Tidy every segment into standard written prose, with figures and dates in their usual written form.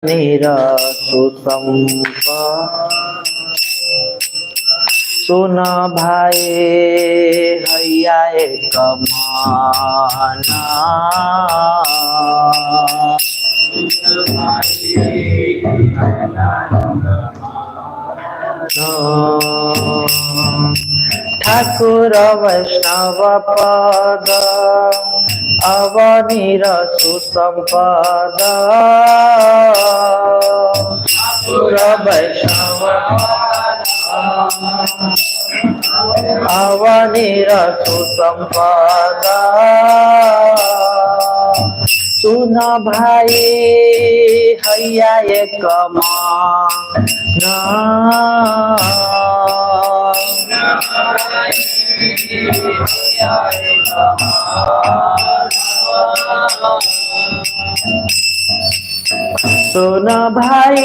निरसुसंपा सुन भाई हैया एक माना ठाकुर वैष्णव पद अवनीर सुसंपद ठाकुर वैष्णव अवनीर सुसंपद सुन भाई हैया एक माना सुन भाई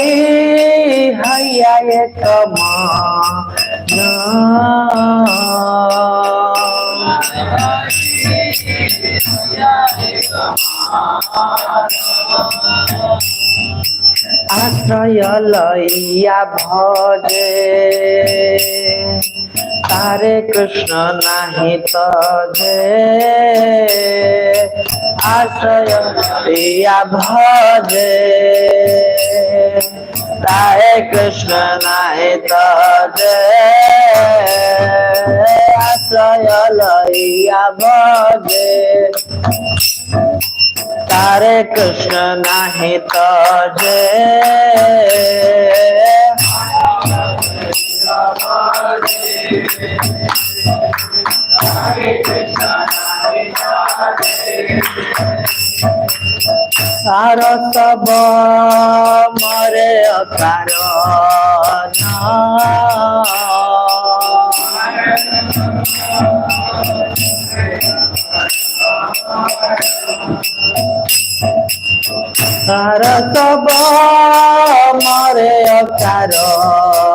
हैया एक माना आश्रय लइया भजे तारे कृष्ण नाही तजे आश्रय लइया भजे तारे कृष्ण नाही तजे आश्रय लइया भजे तारे कृष्ण नाही तजे सार सब मरे अकारण सार सब मरे अकारण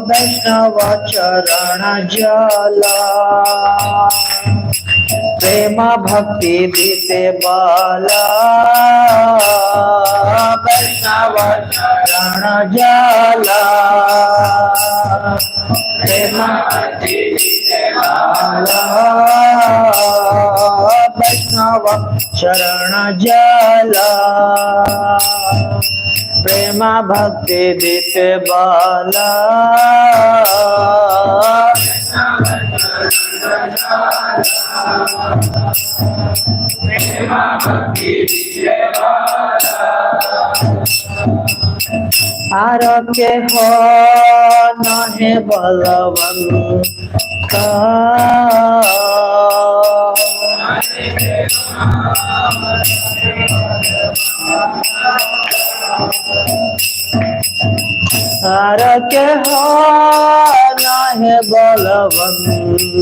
वैष्णव चरण जल प्रेम भक्ति दीते बल वैष्णव चरण जल प्रेम भक्ति दीते बल वैष्णव चरण जल प्रेम भक्ति दीते बल आर के हो नहे बलवंत आर के हो नहे बलवंत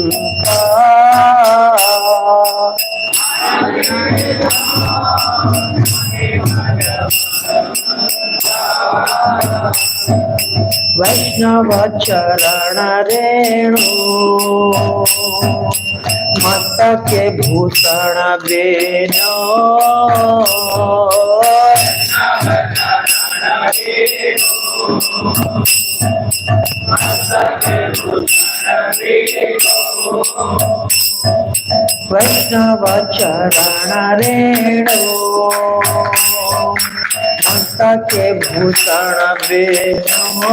वैष्णव चरण रेणु मस्तके भूषण बेनो वैष्णव चरण रेणु मस्तके भूषण बेनो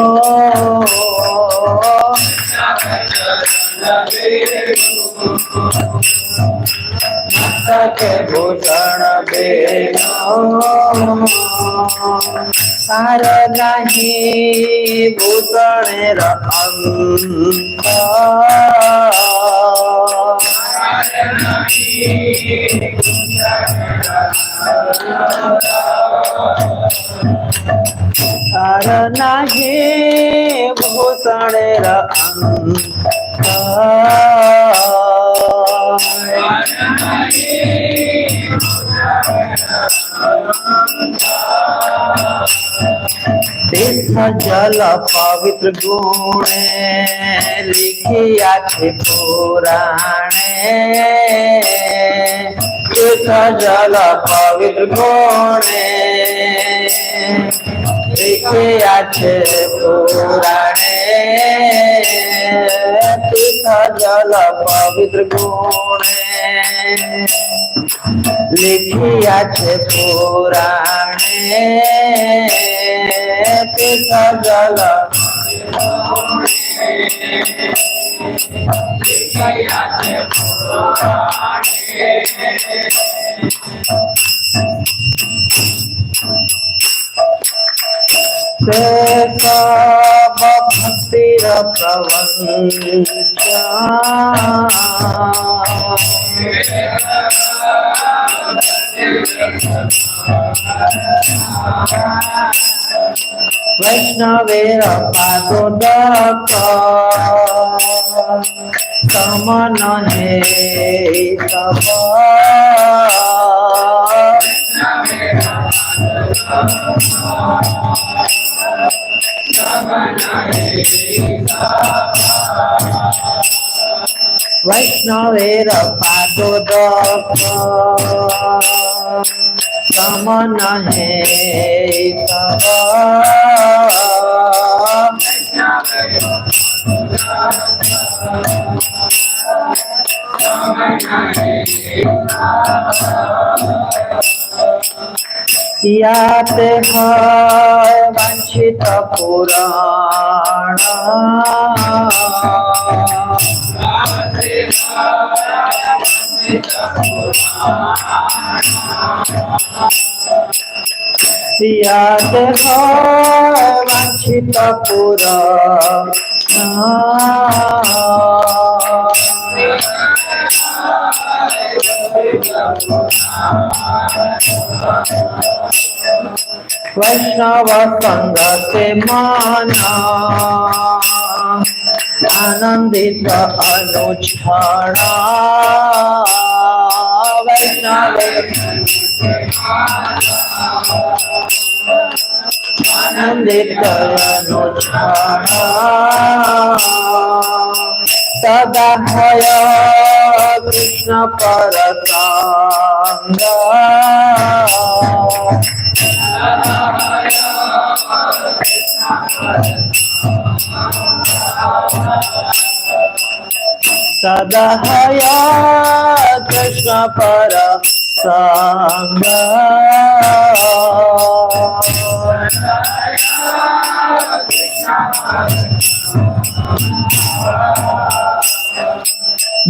मस्तके भूषण बेनो सार नहीं भूषणेर अंत सार नहीं भूषणेर अंत जल पवित्र गुणे लिखिया छे पुराणे तीर्थ जल पवित्र गुणे लिखिया छे पुराणे तीर्थ जल पवित्र गुणे लिखिया छे पुराणे तीर्थ जल लिखिया छे पुराणे से सब भक्तिर प्रवंच वैष्णवेर पादोदक समन हे तव वैष्णवेर पादोदक समन हे तव याते है वांछित पुराण याते है वांछित पुराण वैष्णव संग से माना आनंदित अनुक्षणा वैष्णव आनंदित अनुक्षणा सदा भय कृष्ण परसंग सदा भय कृष्ण परसंग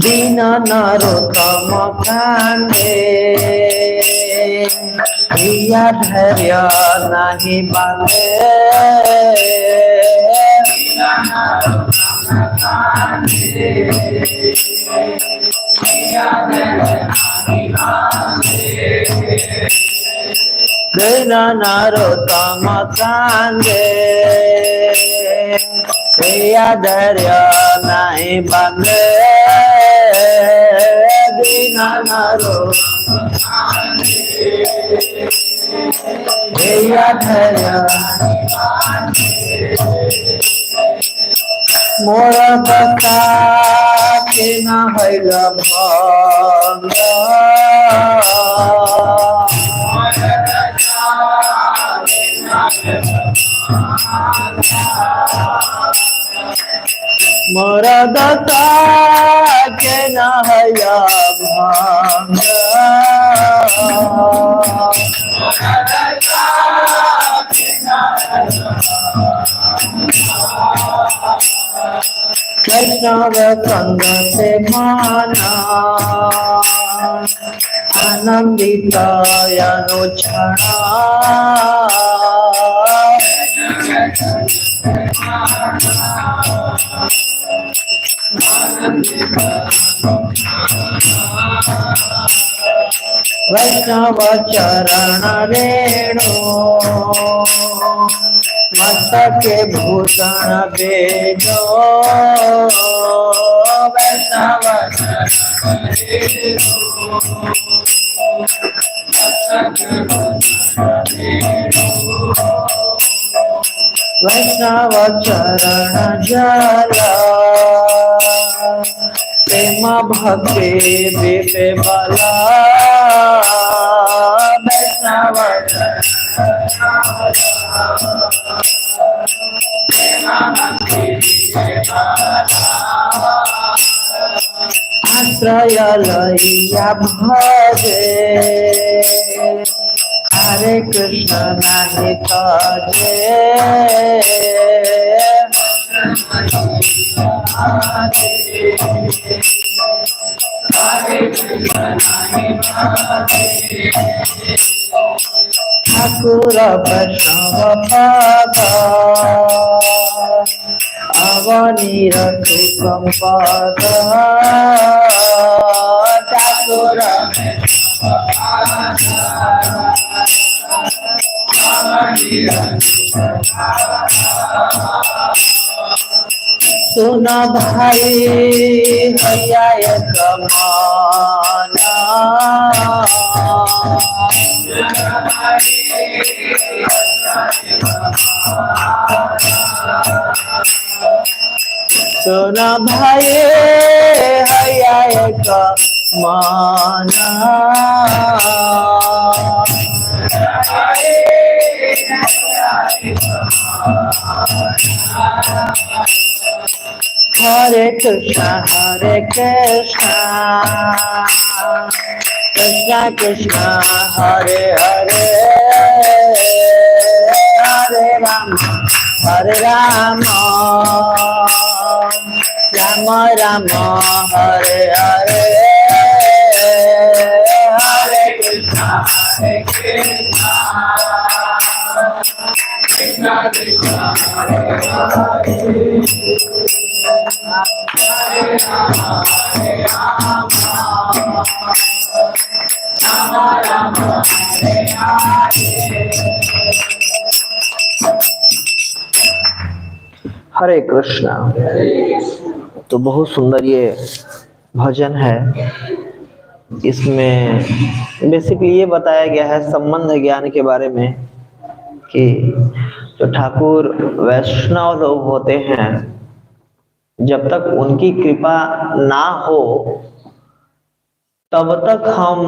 दीन नरोत्तम कांदे प्रिया धैर्य नहीं बांधे दीन नरोत्तम कांदे प्रिया धैर्य नहीं बांधे दीन नरोत्तम प्रिया धैर्य मोर बता के न हईल भंग मोर दता के न हईल भंग वैष्णव संग से माना आनंदित अनुक्षणा वैष्णव चरण रेणु मस्तके भूषण बेजो वैष्णव वैष्णव चरण जला प्रेम भक्ति विपे बला वैष्णव आश्रय लइया भजे हरे कृष्ण नाही तजे ठाकुर वैष्णव पद अवनीर सुसंपद ठाकुर सुन भाई हैया कमाना सुन भाई हैया कमाना हरे कृष्णा कृष्णा कृष्णा हरे हरे हरे राम राम राम हरे हरे हरे कृष्णा कृष्णा कृष्णा हरे हरे कृष्णा। तो बहुत सुंदर ये भजन है। इसमें बेसिकली ये बताया गया है संबंध ज्ञान के बारे में कि जो ठाकुर वैष्णव लोग होते हैं जब तक उनकी कृपा ना हो तब तक हम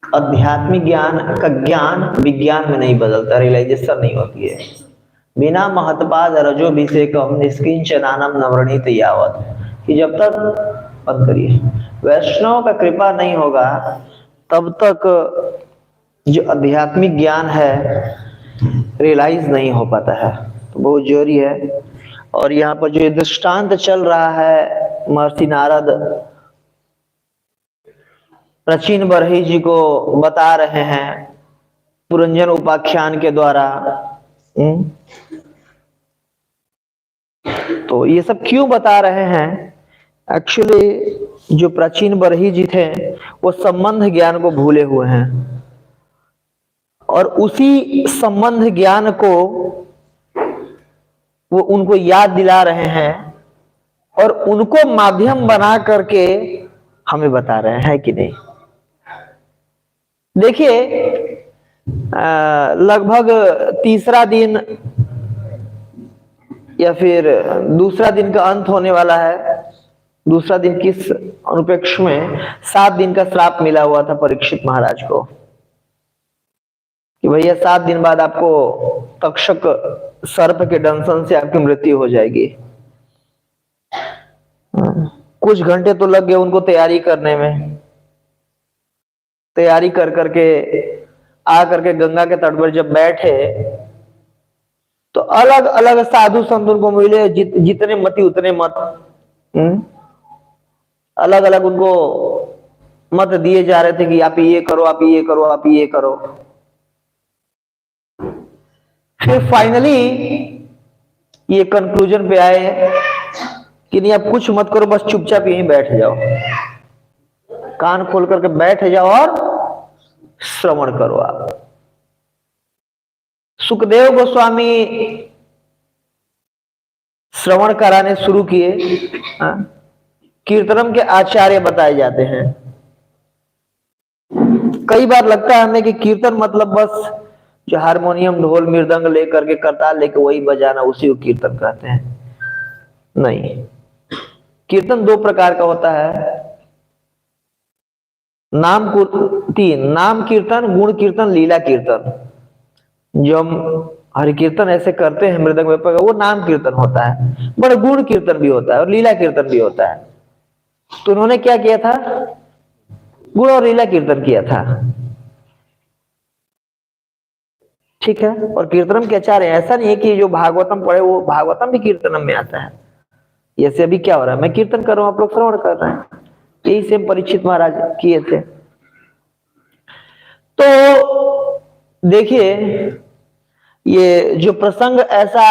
आध्यात्मिक ज्ञान का ज्ञान विज्ञान में नहीं बदलता, रियलाइजेशन नहीं होती है। बिना महत्पाद रजोभिषेक हम निष्किंचनानम नवरणीत यावत, कि जब तक बंद करिए वैष्णव का कृपा नहीं होगा तब तक जो आध्यात्मिक ज्ञान है रियलाइज नहीं हो पाता है। तो बहुत जरूरी है। और यहाँ पर जो दृष्टांत चल रहा है महर्षि नारद प्राचीन बरही जी को बता रहे हैं पुरंजन उपाख्यान के द्वारा। तो ये सब क्यों बता रहे हैं? एक्चुअली जो प्राचीन बरही जी थे वो संबंध ज्ञान को भूले हुए हैं और उसी संबंध ज्ञान को वो उनको याद दिला रहे हैं और उनको माध्यम बना करके हमें बता रहे हैं कि नहीं। देखिए लगभग तीसरा दिन या फिर दूसरा दिन का अंत होने वाला है। दूसरा दिन किस अनुपेक्ष में 7 दिन का श्राप मिला हुआ था परीक्षित महाराज को कि भैया 7 दिन बाद आपको तक्षक सर्प के दंशन से आपकी मृत्यु हो जाएगी। कुछ घंटे तो लग गए उनको तैयारी करने में। तैयारी कर करके आ करके गंगा के तट पर जब बैठे तो अलग अलग साधु संत उनको मिले, जितने मति उतने मत। अलग अलग उनको मत दिए जा रहे थे कि आप ये करो, आप ये करो, आप ये करो। फिर फाइनली ये कंक्लूजन पे आए कि नहीं आप कुछ मत करो, बस चुपचाप यहीं बैठ जाओ, कान खोल करके बैठ जाओ और श्रवण करो। आप सुखदेव गोस्वामी श्रवण कराने शुरू किए। कीर्तनम के आचार्य बताए जाते हैं। कई बार लगता है हमें कि कीर्तन मतलब बस जो हारमोनियम ढोल मृदंग लेकर के करताल लेके वही बजाना, उसी को कीर्तन कहते हैं? नहीं। कीर्तन दो प्रकार का होता है, तीन: नाम कीर्तन, गुण कीर्तन, लीला कीर्तन। जो हम हरि कीर्तन ऐसे करते हैं मृदंग में, वो नाम कीर्तन होता है। बड़ा गुण कीर्तन भी होता है और लीला कीर्तन भी होता है। तो उन्होंने क्या किया था? गुण और लीला कीर्तन किया था। ठीक है। और कीर्तनम के आचार्य, ऐसा नहीं है कि जो भागवतम पढ़े वो भागवतम भी कीर्तनम में आता है। जैसे अभी क्या हो रहा है, मैं कीर्तन कर रहा हूं, आप लोग श्रवण कर रहे हैं, यही सेम परीक्षित महाराज किए थे। तो देखिए, ये जो प्रसंग ऐसा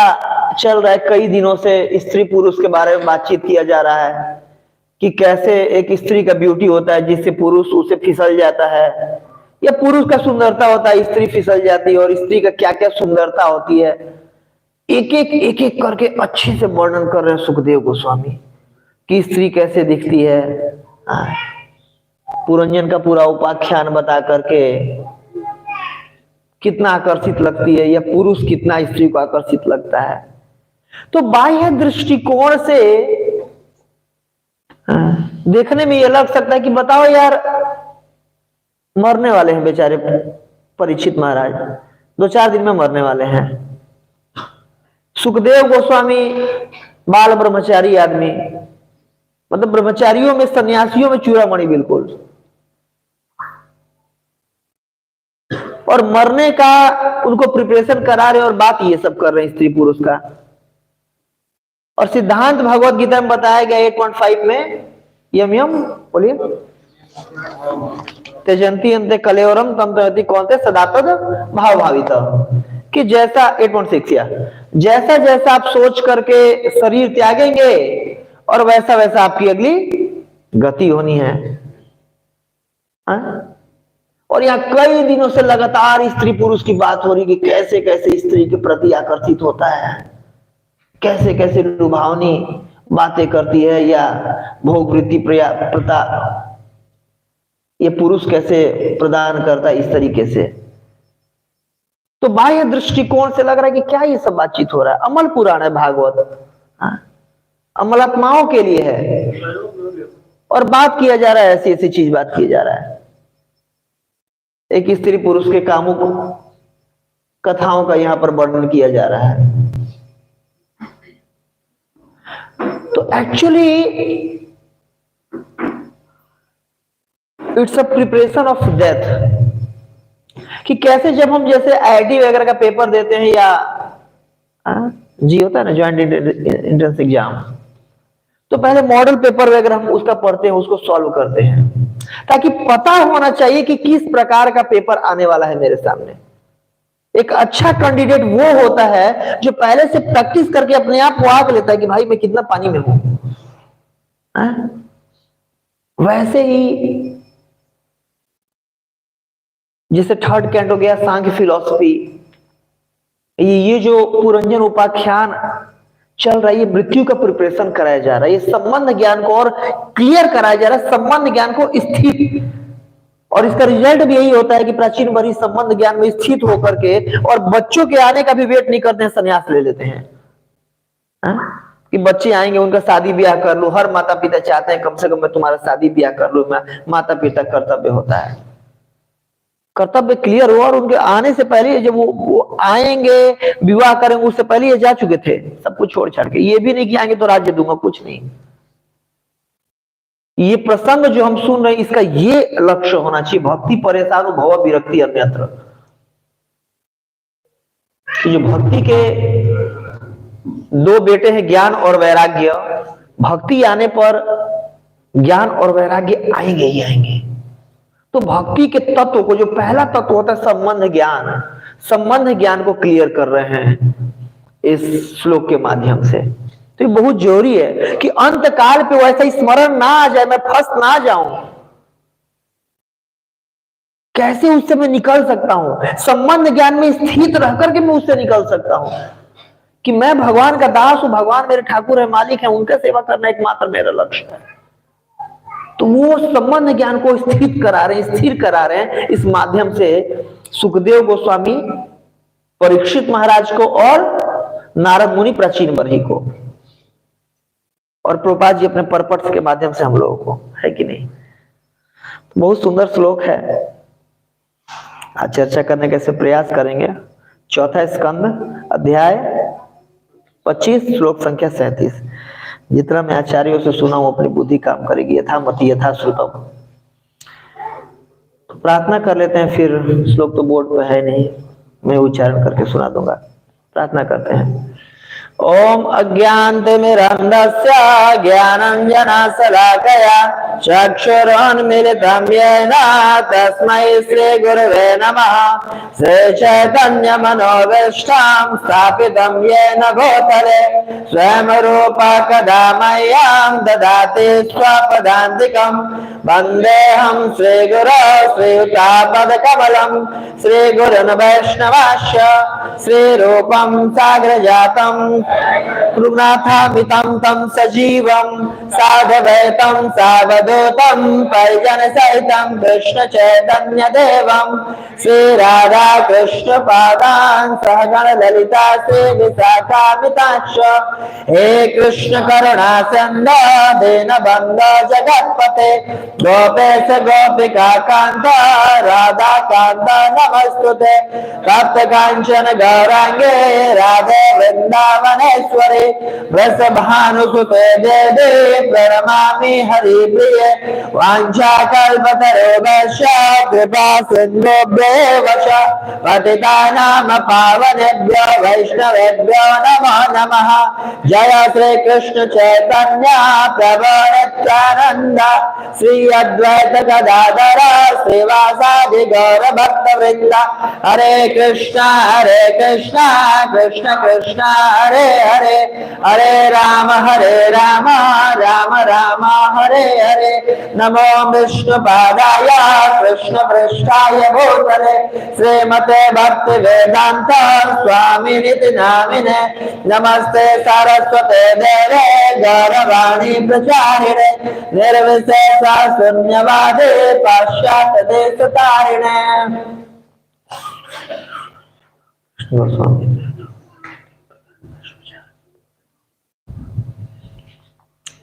चल रहा है कई दिनों से, स्त्री पुरुष के बारे में बातचीत किया जा रहा है कि कैसे एक स्त्री का ब्यूटी होता है जिससे पुरुष उसे फिसल जाता है, या पुरुष का सुंदरता होता है स्त्री फिसल जाती है, और स्त्री का क्या क्या सुंदरता होती है, एक एक करके अच्छे से वर्णन कर रहे हैं सुखदेव गोस्वामी कि स्त्री कैसे दिखती है। पुरंजन का पूरा उपाख्यान बता करके कितना आकर्षित लगती है, या पुरुष कितना स्त्री को आकर्षित लगता है। तो बाह्य दृष्टिकोण से देखने में यह लग सकता है कि बताओ यार, मरने वाले हैं बेचारे परीक्षित महाराज, 2-4 दिन में मरने वाले हैं। सुखदेव गोस्वामी बाल ब्रह्मचारी आदमी, मतलब ब्रह्मचारियों में, सन्यासियों में चूड़ामणि बिल्कुल, और मरने का उनको प्रिपरेशन करा रहे और बात ये सब कर रहे हैं स्त्री पुरुष का। और सिद्धांत भगवत गीता में बताया गया 8.5 में, यम यम बोलिए, त्यजंती अंते कलेवरम तम तमति कौनते सदातद भाव भावित, कि जैसा 8.6 या जैसा जैसा आप सोच करके शरीर त्यागेंगे और वैसा वैसा आपकी अगली गति होनी है। और यहाँ कई दिनों से लगातार स्त्री पुरुष की बात हो रही कि कैसे कैसे स्त्री के प्रति आकर्षित होता है, कैसे कैसे लुभावनी बातें करती है, या भोगवृत्ति प्रता ये पुरुष कैसे प्रदान करता है, इस तरीके से। तो बाह्य दृष्टिकोण से लग रहा है कि क्या ये सब बातचीत हो रहा है। अमल पुराण है भागवत, अमलात्माओं के लिए है, और बात किया जा रहा है, ऐसी ऐसी चीज बात किया जा रहा है। एक स्त्री पुरुष के कामुक कथाओं का यहां पर वर्णन किया जा रहा है। तो actually it's a preparation of death, कि कैसे जब हम जैसे आईआईटी वगैरह का पेपर देते हैं, या जी होता है ना ज्वाइंट एंट्रेंस एग्जाम, तो पहले मॉडल पेपर वगैरह हम उसका पढ़ते हैं, उसको सॉल्व करते हैं, ताकि पता होना चाहिए कि किस प्रकार का पेपर आने वाला है मेरे सामने। एक अच्छा कैंडिडेट वो होता है जो पहले से प्रैक्टिस करके अपने आप को आंक लेता है कि भाई मैं कितना पानी में हूं। वैसे ही जैसे थर्ड कैंट हो गया सांख्य फिलॉसफी, ये जो पुरंजन उपाख्यान चल रहा है, ये मृत्यु का प्रिपरेशन कराया जा रहा है, ये संबंध ज्ञान को और क्लियर कराया जा रहा है, संबंध ज्ञान को स्थित, और इसका रिजल्ट भी यही होता है कि प्राचीन बड़ी संबंध ज्ञान में स्थित होकर के, और बच्चों के आने का भी वेट नहीं करते हैं, संन्यास ले लेते हैं। कि बच्चे आएंगे उनका शादी ब्याह कर लो, हर माता पिता चाहते हैं कम से कम मैं तुम्हारा शादी ब्याह कर लूं। माता पिता कर्तव्य होता है, कर्तव्य क्लियर हुआ, और उनके आने से पहले जब वो आएंगे विवाह करेंगे उससे पहले ये जा चुके थे सब कुछ छोड़ छाड़ के। ये भी नहीं कि आएंगे तो राज्य दूंगा, कुछ नहीं। ये प्रसंग जो हम सुन रहे हैं इसका ये लक्ष्य होना चाहिए, भक्ति परेशान भव विरक्ति अन्यत्र। जो भक्ति के दो बेटे हैं, ज्ञान और वैराग्य, भक्ति आने पर ज्ञान और वैराग्य आएंगे ही आएंगे। तो भक्ति के तत्व को, जो पहला तत्व होता है संबंध ज्ञान, संबंध ज्ञान को क्लियर कर रहे हैं इस श्लोक के माध्यम से। तो ये बहुत जरूरी है कि अंत काल पे वैसा स्मरण ना आ जाए, मैं फंस ना जाऊं। कैसे उससे मैं निकल सकता हूं? संबंध ज्ञान में स्थित रह करके मैं उससे निकल सकता हूं कि मैं भगवान का दास हूं, भगवान मेरे ठाकुर है, मालिक है, उनका सेवा करना एकमात्र मेरा लक्ष्य है। तो वो संबंध ज्ञान को स्थित करा रहे हैं, स्थिर करा रहे हैं इस माध्यम से सुखदेव गोस्वामी परीक्षित महाराज को और नारद मुनि प्राचीन बरही को, और प्रभुपाद जी अपने परपट्स के माध्यम से हम लोगों को, है कि नहीं। बहुत सुंदर श्लोक है, आज चर्चा करने का ऐसे प्रयास करेंगे। चौथा स्कंद, अध्याय 25, श्लोक संख्या 37। जितना मैं आचार्यों से सुना हूं अपनी बुद्धि काम करेगी, यथा मति यथा श्रुतम। तो प्रार्थना कर लेते हैं, फिर श्लोक तो बोर्ड पे है नहीं, मैं उच्चारण करके सुना दूंगा। प्रार्थना करते हैं। ओम अज्ञानतिमिरन्धस्य ज्ञानाञ्जनशलाकया चक्षुरुन्मीलितं येन तस्मै श्रीगुरवे नमः। श्रीचैतन्यमनोभीष्टं स्थापितं येन भूतले स्वयं रूपा कदा मह्यं ददाति स्वपदान्तिकं। वन्देऽहं श्रीगुरो श्रीयुतापदकमलं श्रीगुरुन् वैष्णवांश्च श्रीरूपं साग्रजातं कृष्णाथामितं तं सजीवं साधवैतं सावधूतं परिजनसहितं कृष्णचैतन्यदेवं श्रीराधा कृष्णपादान् सहगण ललिता श्रीविशाखान्वितांश्च। हे कृष्ण करुणा सिन्धो दीनबन्धो जगत्पते गोपेश गोपिका कान्त राधा कान्त नमस्तुते। तप्त कांचन गौरांगे राधे वृंदावनेश्वरी वृषभानुसुते देवी प्रणमामि हरिप्रिये। वाञ्छाकल्पतरुभ्यश्च कृपा सिन्धुभ्येव च पतितानां पावनेभ्यो वैष्णवेभ्यो नमो नमः। जय श्री कृष्ण चैतन्य प्रभु नित्यानंद श्री अद्वैत गदाधर श्रीवासादि गौर भक्तवृंद। हरे कृष्णा कृष्ण कृष्ण हरे हरे, हरे राम राम राम हरे हरे। नमो विष्णुपादाय कृष्ण पृष्ठाय भूतले श्रीमते भक्ति वेदांत स्वामिनिति नामिने। नमस्ते सरस्वते देवे गौरवाणी प्रचारिणे निर्विशेष शून्यवादे पाश्चात्य देशतारिणे।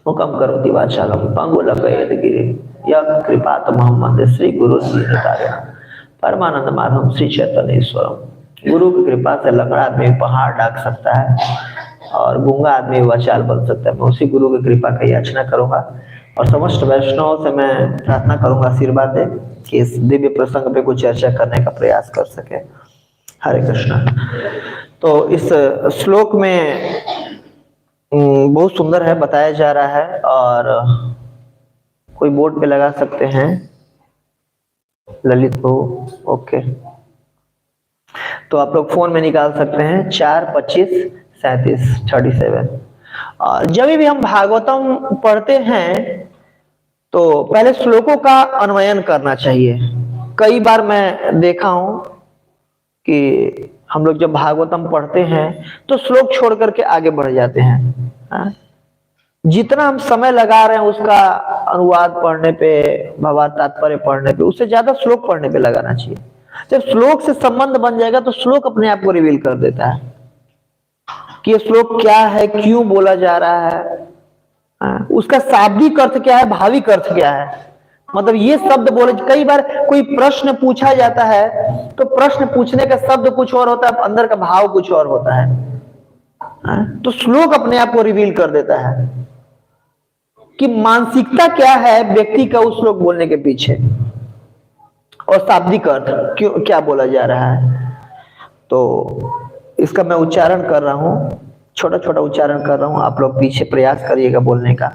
मुकम करोति वाचालम पंगुलकयेदगिरि यः कृपातमहं वन्दे श्री गुरु परमानंद माधवम श्री चैतन्येश्वरम। गुरु की कृपा से लंगड़ा आदमी पहाड़ डाक सकता है और गूंगा आदमी वाचाल बन सकता है। मैं उसी गुरु की कृपा का याचना करूंगा और समस्त वैष्णव से मैं प्रार्थना करूंगा आशीर्वाद दे कि इस दिव्य प्रसंग पे कुछ चर्चा करने का प्रयास कर सके। हरे कृष्णा। तो इस श्लोक में बहुत सुंदर है, बताया जा रहा है, और कोई बोर्ड पे लगा सकते हैं ललित को। ओके, तो आप लोग फोन में निकाल सकते हैं 4-25-37। और जब भी हम भागवतम पढ़ते हैं तो पहले श्लोकों का अन्वयन करना चाहिए। कई बार मैं देखा हूं कि हम लोग जब भागवतम पढ़ते हैं तो श्लोक छोड़ करके आगे बढ़ जाते हैं। जितना हम समय लगा रहे हैं उसका अनुवाद पढ़ने पे, भगवत तात्पर्य पढ़ने पे, उससे ज्यादा श्लोक पढ़ने पे लगाना चाहिए। जब श्लोक से संबंध बन जाएगा तो श्लोक अपने आप को रिवील कर देता है कि ये श्लोक क्या है, क्यों बोला जा रहा है, उसका शाब्दिक अर्थ क्या है, भाविक अर्थ क्या है। मतलब ये शब्द बोले, कई बार कोई प्रश्न पूछा जाता है तो प्रश्न पूछने का शब्द कुछ और होता है, अंदर का भाव कुछ और होता है। तो श्लोक अपने आप को रिवील कर देता है कि मानसिकता क्या है व्यक्ति का उस श्लोक बोलने के पीछे, और शाब्दिक अर्थ क्यों, क्या बोला जा रहा है। तो इसका मैं उच्चारण कर रहा हूं, छोटा छोटा उच्चारण कर रहा हूं, आप लोग पीछे प्रयास करिएगा बोलने का।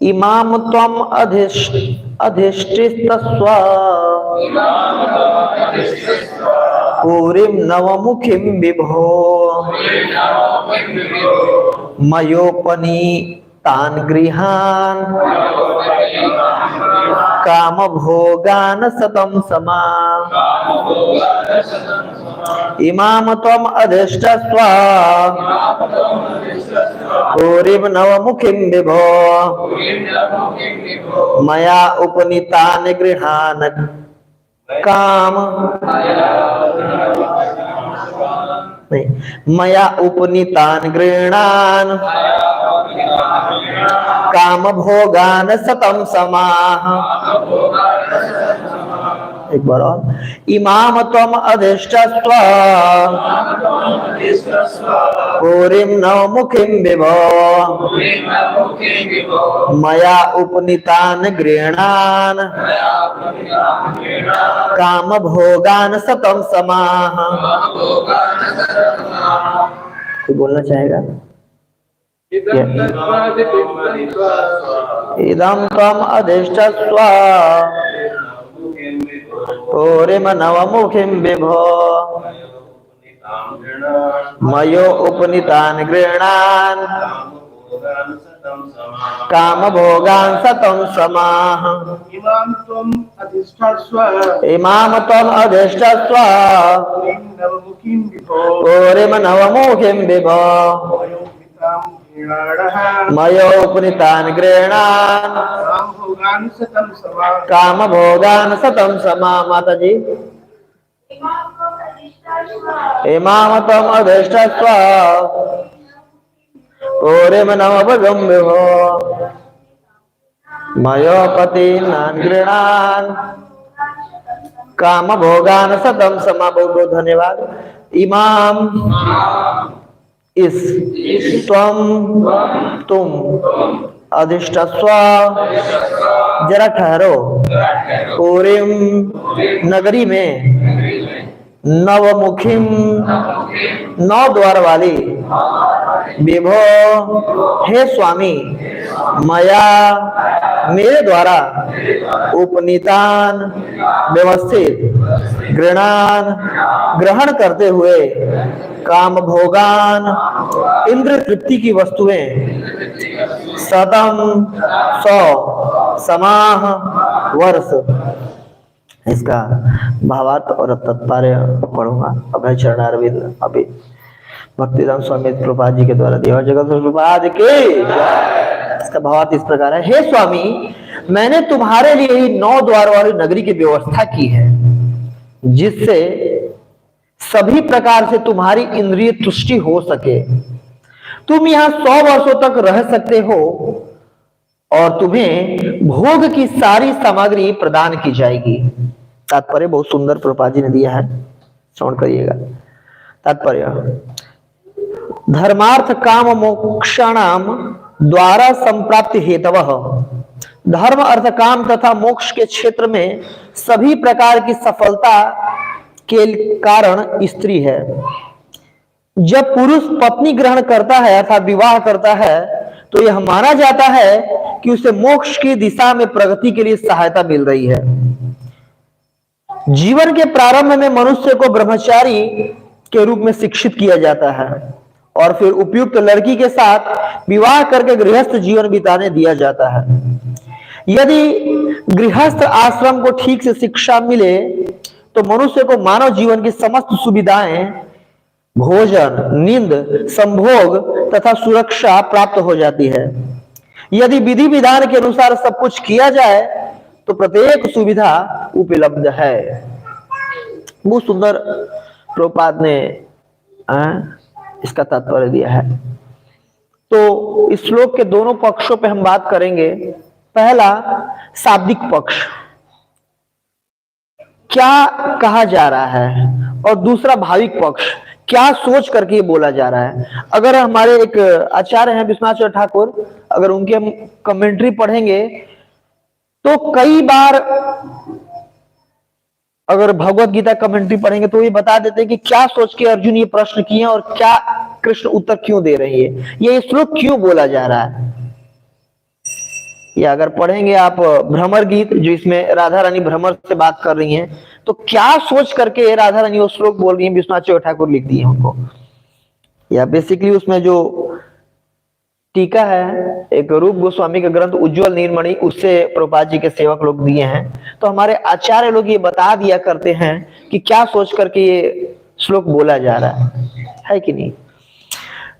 इमाम त्वम अधिष्ठितस्व पुरीं नवमुखीं विभो मयोपनीतान् गृहान् कामभोगान् सतं समा। इमाम त्वम अधिष्ठस्व पुरीं नवमुखीं विभो मया उपनीतानि गृहान् काम नहीं, मया उपनीतान गृणान काम भोगान सतम समाह। एक बार और, इमाम त्वम अधिष्ठस्व पुरीं नवमुखीं विभो मया उपनीतान गृणान काम भोगान सतम समाह। कोई बोलना चाहेगा? इदं त्वम अधिष्ठस्व पुरीं नवमुखीं विभो मयो उपनीतान गृणान काम भोगान सतम समाह। इमाम त्वम अधिष्ठस्व पुरीं नवमुखीं विभो मयो उपनीतान गृणान काम भोगान सतम समाह। माता जी, इमाम त्वम अधिष्ठस्व पुरीं नवमुखीं विभो मयो पतिनान गृणान काम भोगान सतम समाह। बहुत बहुत धन्यवाद। इमाम, इस, तुम, अधिष्ठस्व, जरा ठहरो, पुरीं, नगरी में, नवमुखीं, नौ द्वार वाली, विभो, हे स्वामी, मया, मेरे द्वारा, उपनीतान, व्यवस्थित, गृणान, ग्रहण करते हुए, काम भोगान, इंद्र तृप्ति की वस्तुएं, सतम, 100, समाह, वर्ष। इसका भावार्थ और तात्पर्य पढ़ूंगा। अभय चरणारविंद अभी भक्तिधाम स्वामी प्रभुपाद जी के द्वारा दिया। जगत प्रभुपाद के इसका भावार्थ इस प्रकार है। हे स्वामी, मैंने तुम्हारे लिए ही 9 द्वार वाली नगरी की व्यवस्था की है, जिससे सभी प्रकार से तुम्हारी इंद्रिय तुष्टि हो सके। तुम यहाँ 100 वर्षों तक रह सकते हो और तुम्हें भोग की सारी सामग्री प्रदान की जाएगी। तात्पर्य बहुत सुंदर प्रभुपाद जी ने दिया है, श्रवण करिएगा। तात्पर्य, धर्मार्थ काम मोक्षाणाम द्वारा संप्राप्ति हेतवः, धर्म अर्थ काम तथा मोक्ष के क्षेत्र में सभी प्रकार की सफलता के कारण स्त्री है। जब पुरुष पत्नी ग्रहण करता है अर्थात विवाह करता है, तो यह माना जाता है कि उसे मोक्ष की दिशा में प्रगति के लिए सहायता मिल रही है। जीवन के प्रारंभ में मनुष्य को ब्रह्मचारी के रूप में शिक्षित किया जाता है और फिर उपयुक्त लड़की के साथ विवाह करके गृहस्थ जीवन बिताने दिया जाता है। यदि गृहस्थ आश्रम को ठीक से शिक्षा मिले तो मनुष्य को मानव जीवन की समस्त सुविधाएं, भोजन, नींद, संभोग तथा सुरक्षा प्राप्त हो जाती है। यदि विधि विधान के अनुसार सब कुछ किया जाए तो प्रत्येक सुविधा उपलब्ध है। बहुत सुंदर प्रभुपाद ने इसका तात्पर्य दिया है। तो इस श्लोक के दोनों पक्षों पे हम बात करेंगे। पहला, शाब्दिक पक्ष, क्या कहा जा रहा है, और दूसरा भाविक पक्ष, क्या सोच करके ये बोला जा रहा है। अगर हमारे एक आचार्य हैं विश्वनाथ ठाकुर, अगर उनके हम कमेंट्री पढ़ेंगे तो कई बार, अगर भगवत गीता कमेंट्री पढ़ेंगे तो ये बता देते हैं कि क्या सोच के अर्जुन ये प्रश्न किए और क्या कृष्ण उत्तर क्यों दे रही है, ये श्लोक क्यों बोला जा रहा है। या अगर पढ़ेंगे आप भ्रमर गीत, जो इसमें राधा रानी भ्रमर से बात कर रही हैं, तो क्या सोच करके राधा रानी वो श्लोक बोल रही है, विश्वनाथ ठाकुर लिख दिए उनको। या बेसिकली उसमें जो टीका है, एक रूप गोस्वामी का ग्रंथ उज्ज्वल नीलमणि, उससे प्रभुपाद जी के सेवक लोग दिए हैं। तो हमारे आचार्य लोग ये बता दिया करते हैं कि क्या सोच करके ये श्लोक बोला जा रहा है कि नहीं।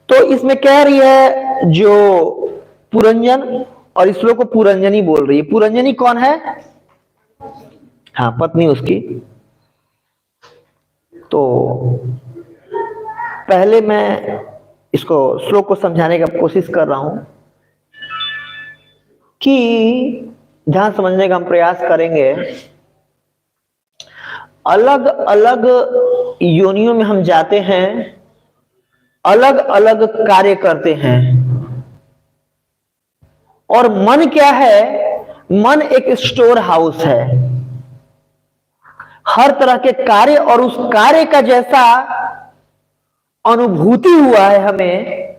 तो इसमें कह रही है जो पुरंजन, और इस श्लोक को पुरंजनी बोल रही है। पुरंजनी कौन है? हाँ, पत्नी उसकी। तो पहले मैं इसको श्लोक को समझाने का कोशिश कर रहा हूं कि ध्यान समझने का हम प्रयास करेंगे। अलग अलग योनियों में हम जाते हैं, अलग अलग कार्य करते हैं। और मन क्या है? मन एक स्टोर हाउस है। हर तरह के कार्य और उस कार्य का जैसा अनुभूति हुआ है हमें,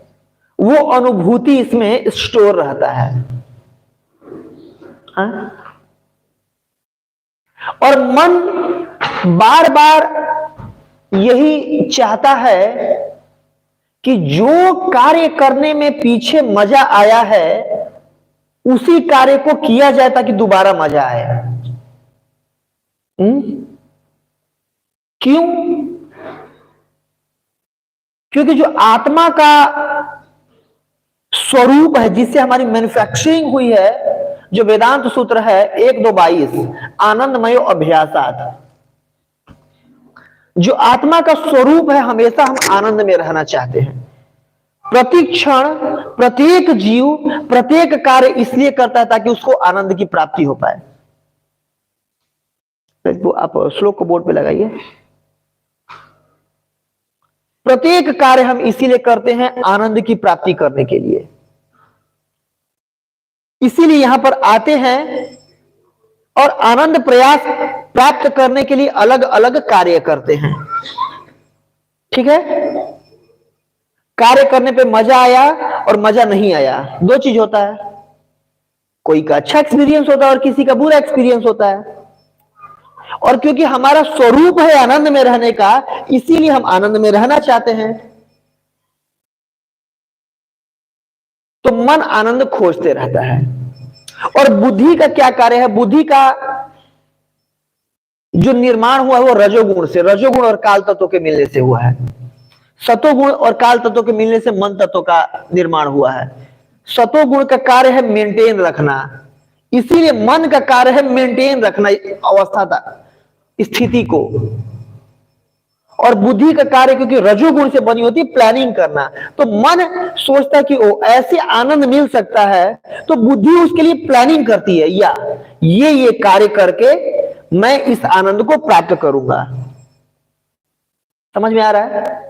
वो अनुभूति इसमें स्टोर रहता है। हाँ? और मन बार बार यही चाहता है कि जो कार्य करने में पीछे मजा आया है उसी कार्य को किया जाए ताकि दोबारा मजा आए। क्यों? क्योंकि जो आत्मा का स्वरूप है, जिससे हमारी मैन्युफैक्चरिंग हुई है, जो वेदांत सूत्र है 1-2-22, आनंदमय अभ्यासात, जो आत्मा का स्वरूप है, हमेशा हम आनंद में रहना चाहते हैं। प्रति क्षण प्रत्येक जीव प्रत्येक कार्य इसलिए करता है ताकि उसको आनंद की प्राप्ति हो पाए। तो आप श्लोक को बोर्ड पे लगाइए। प्रत्येक कार्य हम इसीलिए करते हैं आनंद की प्राप्ति करने के लिए। इसीलिए यहां पर आते हैं और आनंद प्रयास प्राप्त करने के लिए अलग अलग कार्य करते हैं। ठीक है? कार्य करने पे मजा आया और मजा नहीं आया, दो चीज होता है। कोई का अच्छा एक्सपीरियंस होता है और किसी का बुरा एक्सपीरियंस होता है। और क्योंकि हमारा स्वरूप है आनंद में रहने का, इसीलिए हम आनंद में रहना चाहते हैं। तो मन आनंद खोजते रहता है। और बुद्धि का क्या कार्य है? बुद्धि का जो निर्माण हुआ है वो रजोगुण से, रजोगुण और काल तत्व के मिलने से हुआ है। सतोगुण और काल तत्व के मिलने से मन तत्व का निर्माण हुआ है। सतोगुण का कार्य है मेंटेन रखना, इसीलिए मन का कार्य है मेंटेन रखना अवस्था स्थिति को। और बुद्धि का कार्य क्योंकि रजोगुण से बनी होती है प्लानिंग करना, तो मन सोचता है कि ओ ऐसे आनंद मिल सकता है, तो बुद्धि उसके लिए प्लानिंग करती है, या ये कार्य करके मैं इस आनंद को प्राप्त करूंगा। समझ में आ रहा है?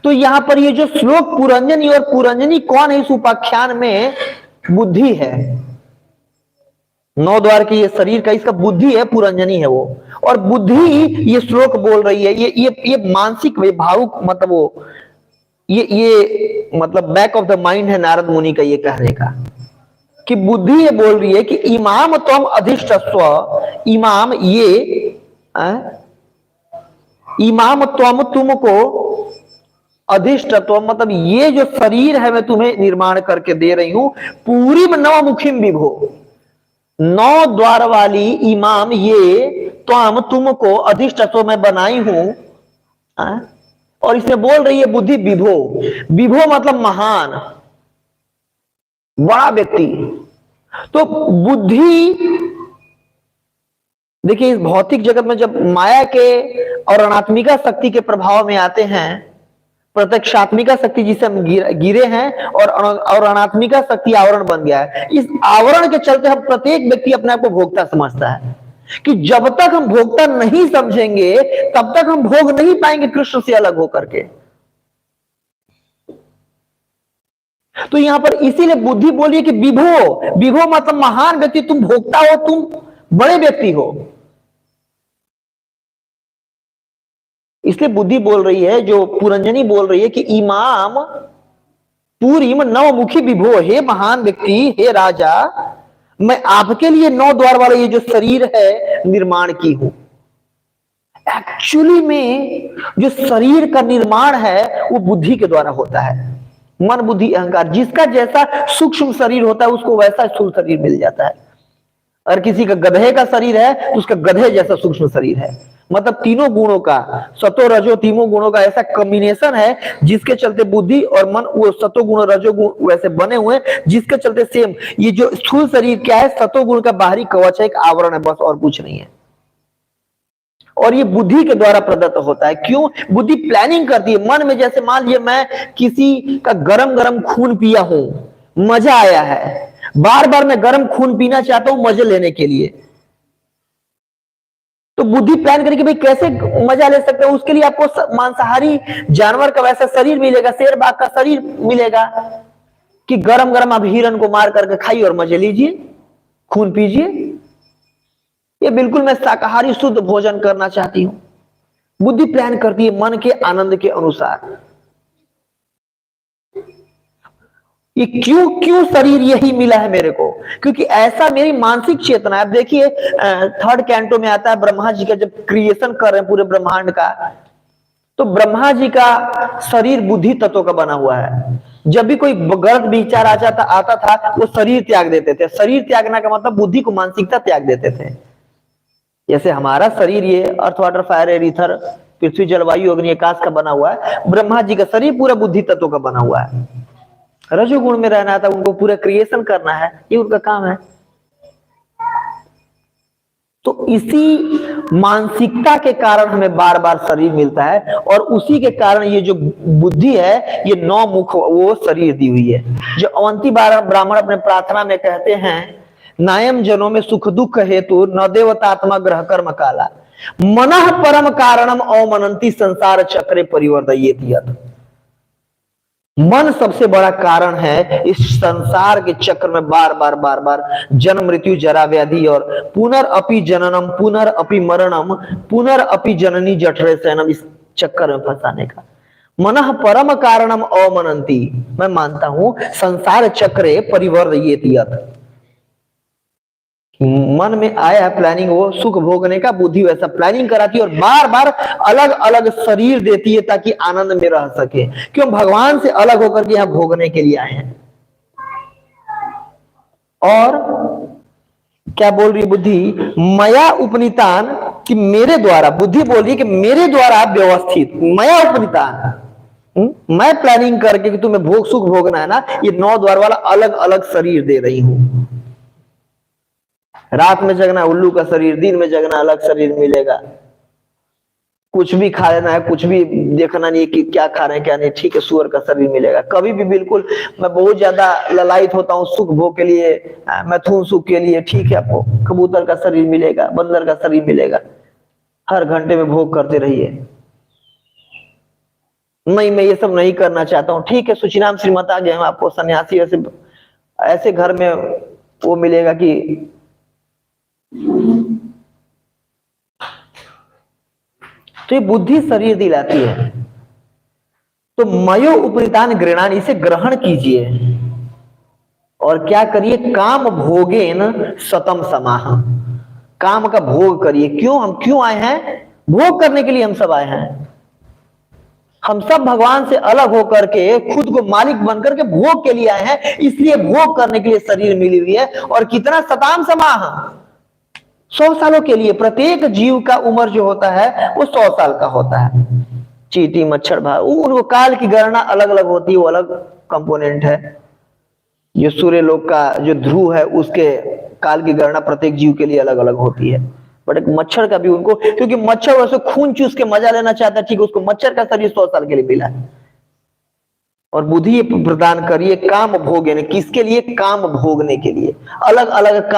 तो यहां पर ये जो श्लोक पुरंजनी, और पुरंजनी कौन है इस उपाख्यान में? बुद्धि है। 9 द्वार के ये शरीर का इसका बुद्धि है, पुरंजनी है वो। और बुद्धि ये श्लोक बोल रही है, ये मानसिक भावुक, मतलब वो ये मतलब बैक ऑफ द माइंड है नारद मुनि का ये कहने का, कि बुद्धि ये बोल रही है कि इमाम त्वम अधिष्ठस्व, इमाम ये इमाम त्वम तुमको अधिष्ठत्व, मतलब ये जो शरीर है मैं तुम्हें निर्माण करके दे रही हूं, पूरी नवमुखिम विभो, 9 द्वार वाली इमाम ये त्वम तुमको अधिष्ठत्व में बनाई हूं। और इसमें बोल रही है बुद्धि विभो, विभो मतलब महान, बड़ा व्यक्ति। तो बुद्धि देखिए इस भौतिक जगत में जब माया के और अनात्मिका शक्ति के प्रभाव में आते हैं, प्रत्यक्षात्मिका शक्ति जिसे हम गिरे हैं और अनात्मिका शक्ति आवरण बन गया है। इस आवरण के चलते हम प्रत्येक व्यक्ति अपने आप को भोक्ता समझता है, कि जब तक हम भोक्ता नहीं समझेंगे तब तक हम भोग नहीं पाएंगे कृष्ण से अलग होकर के। तो यहां पर इसीलिए बुद्धि बोलिए कि विभो, विभो मतलब महान व्यक्ति, तुम भोक्ता हो, तुम बड़े व्यक्ति हो। इसलिए बुद्धि बोल रही है, जो पुरंजनी बोल रही है कि इमाम पूरी नवमुखी विभो, हे महान व्यक्ति, हे राजा, मैं आपके लिए 9 द्वार वाला ये जो शरीर है निर्माण की हूं। एक्चुअली में जो शरीर का निर्माण है वो बुद्धि के द्वारा होता है। मन बुद्धि अहंकार, जिसका जैसा सूक्ष्म शरीर होता है उसको वैसा स्थूल शरीर मिल जाता है। अगर किसी का गधे का शरीर है तो उसका गधे जैसा सूक्ष्म शरीर है। मतलब तीनों गुणों का, सतो रजो तीनों गुणों का ऐसा कॉम्बिनेशन है जिसके चलते बुद्धि और मन वो सतो गुण रजो गुण वैसे बने हुए, जिसके चलते सेम ये जो स्थूल शरीर क्या है, सतो गुण का बाहरी कवच है, एक आवरण है, बस और कुछ नहीं है। और ये बुद्धि के द्वारा प्रदत्त होता है। क्यों? बुद्धि प्लानिंग करती है मन में। जैसे मान लीजिए मैं किसी का गरम गरम खून पिया हूं, मजा आया है, बार बार मैं गरम खून पीना चाहता हूं मजे लेने के लिए, तो बुद्धि प्लान करेगी भाई कैसे मजा ले सकते हो। उसके लिए आपको मांसाहारी जानवर का वैसा शरीर मिलेगा, शेर बाघ का शरीर मिलेगा कि गरम गरम आप हिरन को मार करके खाइए और मजे लीजिए, खून पीजिए। ये बिल्कुल मैं शाकाहारी शुद्ध भोजन करना चाहती हूं। बुद्धि प्लान करती है मन के आनंद के अनुसार। ये क्यों क्यों शरीर यही मिला है मेरे को? क्योंकि ऐसा मेरी मानसिक चेतना है। अब देखिए थर्ड कैंटो में आता है ब्रह्मा जी का जब क्रिएशन कर रहे हैं पूरे ब्रह्मांड का, तो ब्रह्मा जी का शरीर बुद्धि तत्व का बना हुआ है। जब भी कोई गलत विचार आता था वो शरीर त्याग देते थे। शरीर त्यागना का मतलब बुद्धि को मानसिकता त्याग देते थे। जैसे हमारा शरीर ये earth water fire air ether पृथ्वी जलवायु अग्नि आकाश का बना हुआ है, ब्रह्मा जी का शरीर पूरा बुद्धि तत्व का बना हुआ है। रजोगुण में रहना था, उनको पूरा क्रिएशन करना है, ये उनका काम है। तो इसी मानसिकता के कारण हमें बार बार शरीर मिलता है, और उसी के कारण ये जो बुद्धि है ये 9 मुख वो शरीर दी हुई है। जो अवंती ब्राह्मण अपने प्रार्थना में कहते हैं, नायम जनों में सुख दुख हेतु न देवतात्मा ग्रह कर्म काला मनः परम कारणम अवमनंती संसार चक्रे परिवर्तयेति यत्। मन सबसे बड़ा कारण है इस संसार के चक्र में बार बार जन्म मृत्यु जरा व्याधि और पुनरअपि जननम पुनरअपि मरणम पुनरअपि जननी जठरे शयनम, इस चक्कर में फंसाने का। मनः परम कारणम अवमनंती, मैं मानता हूं संसार चक्रे परिवर्तयेति यत्। मन में आया प्लानिंग वो सुख भोगने का, बुद्धि वैसा प्लानिंग कराती है और बार बार अलग अलग शरीर देती है ताकि आनंद में रह सके। क्यों? भगवान से अलग होकर के यहां भोगने के लिए आए हैं। और क्या बोल रही बुद्धि? मया उपनीतान, कि मेरे द्वारा, बुद्धि बोल रही है कि मेरे द्वारा व्यवस्थित, मया उपनीतान, मैं प्लानिंग करके कि तुम्हें भोग सुख भोगना है ना, ये 9 द्वार वाला अलग अलग शरीर दे रही हूं। रात में जगना उल्लू का शरीर, दिन में जगना अलग शरीर मिलेगा। कुछ भी खा लेना है, कुछ भी देखना नहीं कि क्या खा रहे हैं क्या नहीं, ठीक है, सुअर का शरीर मिलेगा। कभी भी बिल्कुल मैं बहुत ज्यादा ललायित होता हूँ सुख भोग के लिए, मैथुन सुख के लिए, ठीक है, आपको कबूतर का शरीर मिलेगा, बंदर का शरीर मिलेगा। हर घंटे में भोग करते रहिए। नहीं, मैं ये सब नहीं करना चाहता हूँ, ठीक है, सुचिनाम श्रीमत आ गए, आपको सन्यासी ऐसे घर में वो मिलेगा कि तो ये बुद्धि शरीर दिलाती है। तो मयो उपरितान गृणान, इसे ग्रहण कीजिए और क्या करिए? काम भोगेन सतम समाह, काम का भोग करिए। क्यों? हम क्यों आए हैं? भोग करने के लिए हम सब आए हैं। हम सब भगवान से अलग होकर के खुद को मालिक बनकर के भोग के लिए आए हैं, इसलिए भोग करने के लिए शरीर मिली हुई है। और कितना? सताम समाह, 100 सालों के लिए। प्रत्येक जीव का उम्र जो होता है वो 100 साल का होता है। चींटी मच्छर भाग उनको काल की गणना अलग अलग होती है, वो अलग कंपोनेंट है। जो सूर्य लोक का जो ध्रुव है उसके काल की गणना प्रत्येक जीव के लिए अलग अलग होती है। बट एक मच्छर का भी उनको, क्योंकि मच्छर वैसे खून चूस के मजा लेना चाहता है, ठीक है, उसको मच्छर का शरीर 100 साल के लिए मिला है। और बुद्धि प्रदान करिए काम भोगने, किसके लिए? काम भोगने के लिए, अलग अलग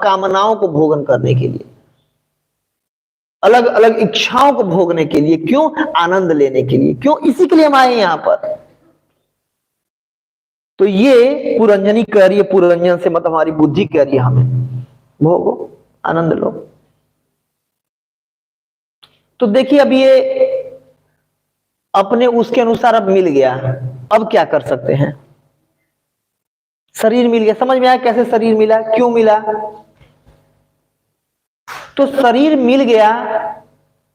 कामनाओं को भोगन करने के लिए, अलग अलग इच्छाओं को भोगने के लिए। क्यों? आनंद लेने के लिए। क्यों? इसी के लिए हम आए यहां पर। तो ये पुरंजनी कह रही है, पुरंजन से मतलब हमारी बुद्धि कह रही है हमें भोगो, आनंद लो। तो देखिए अब ये अपने उसके अनुसार अब मिल गया, अब क्या कर सकते हैं? शरीर मिल गया, समझ में आया कैसे शरीर मिला, क्यों मिला? तो शरीर मिल गया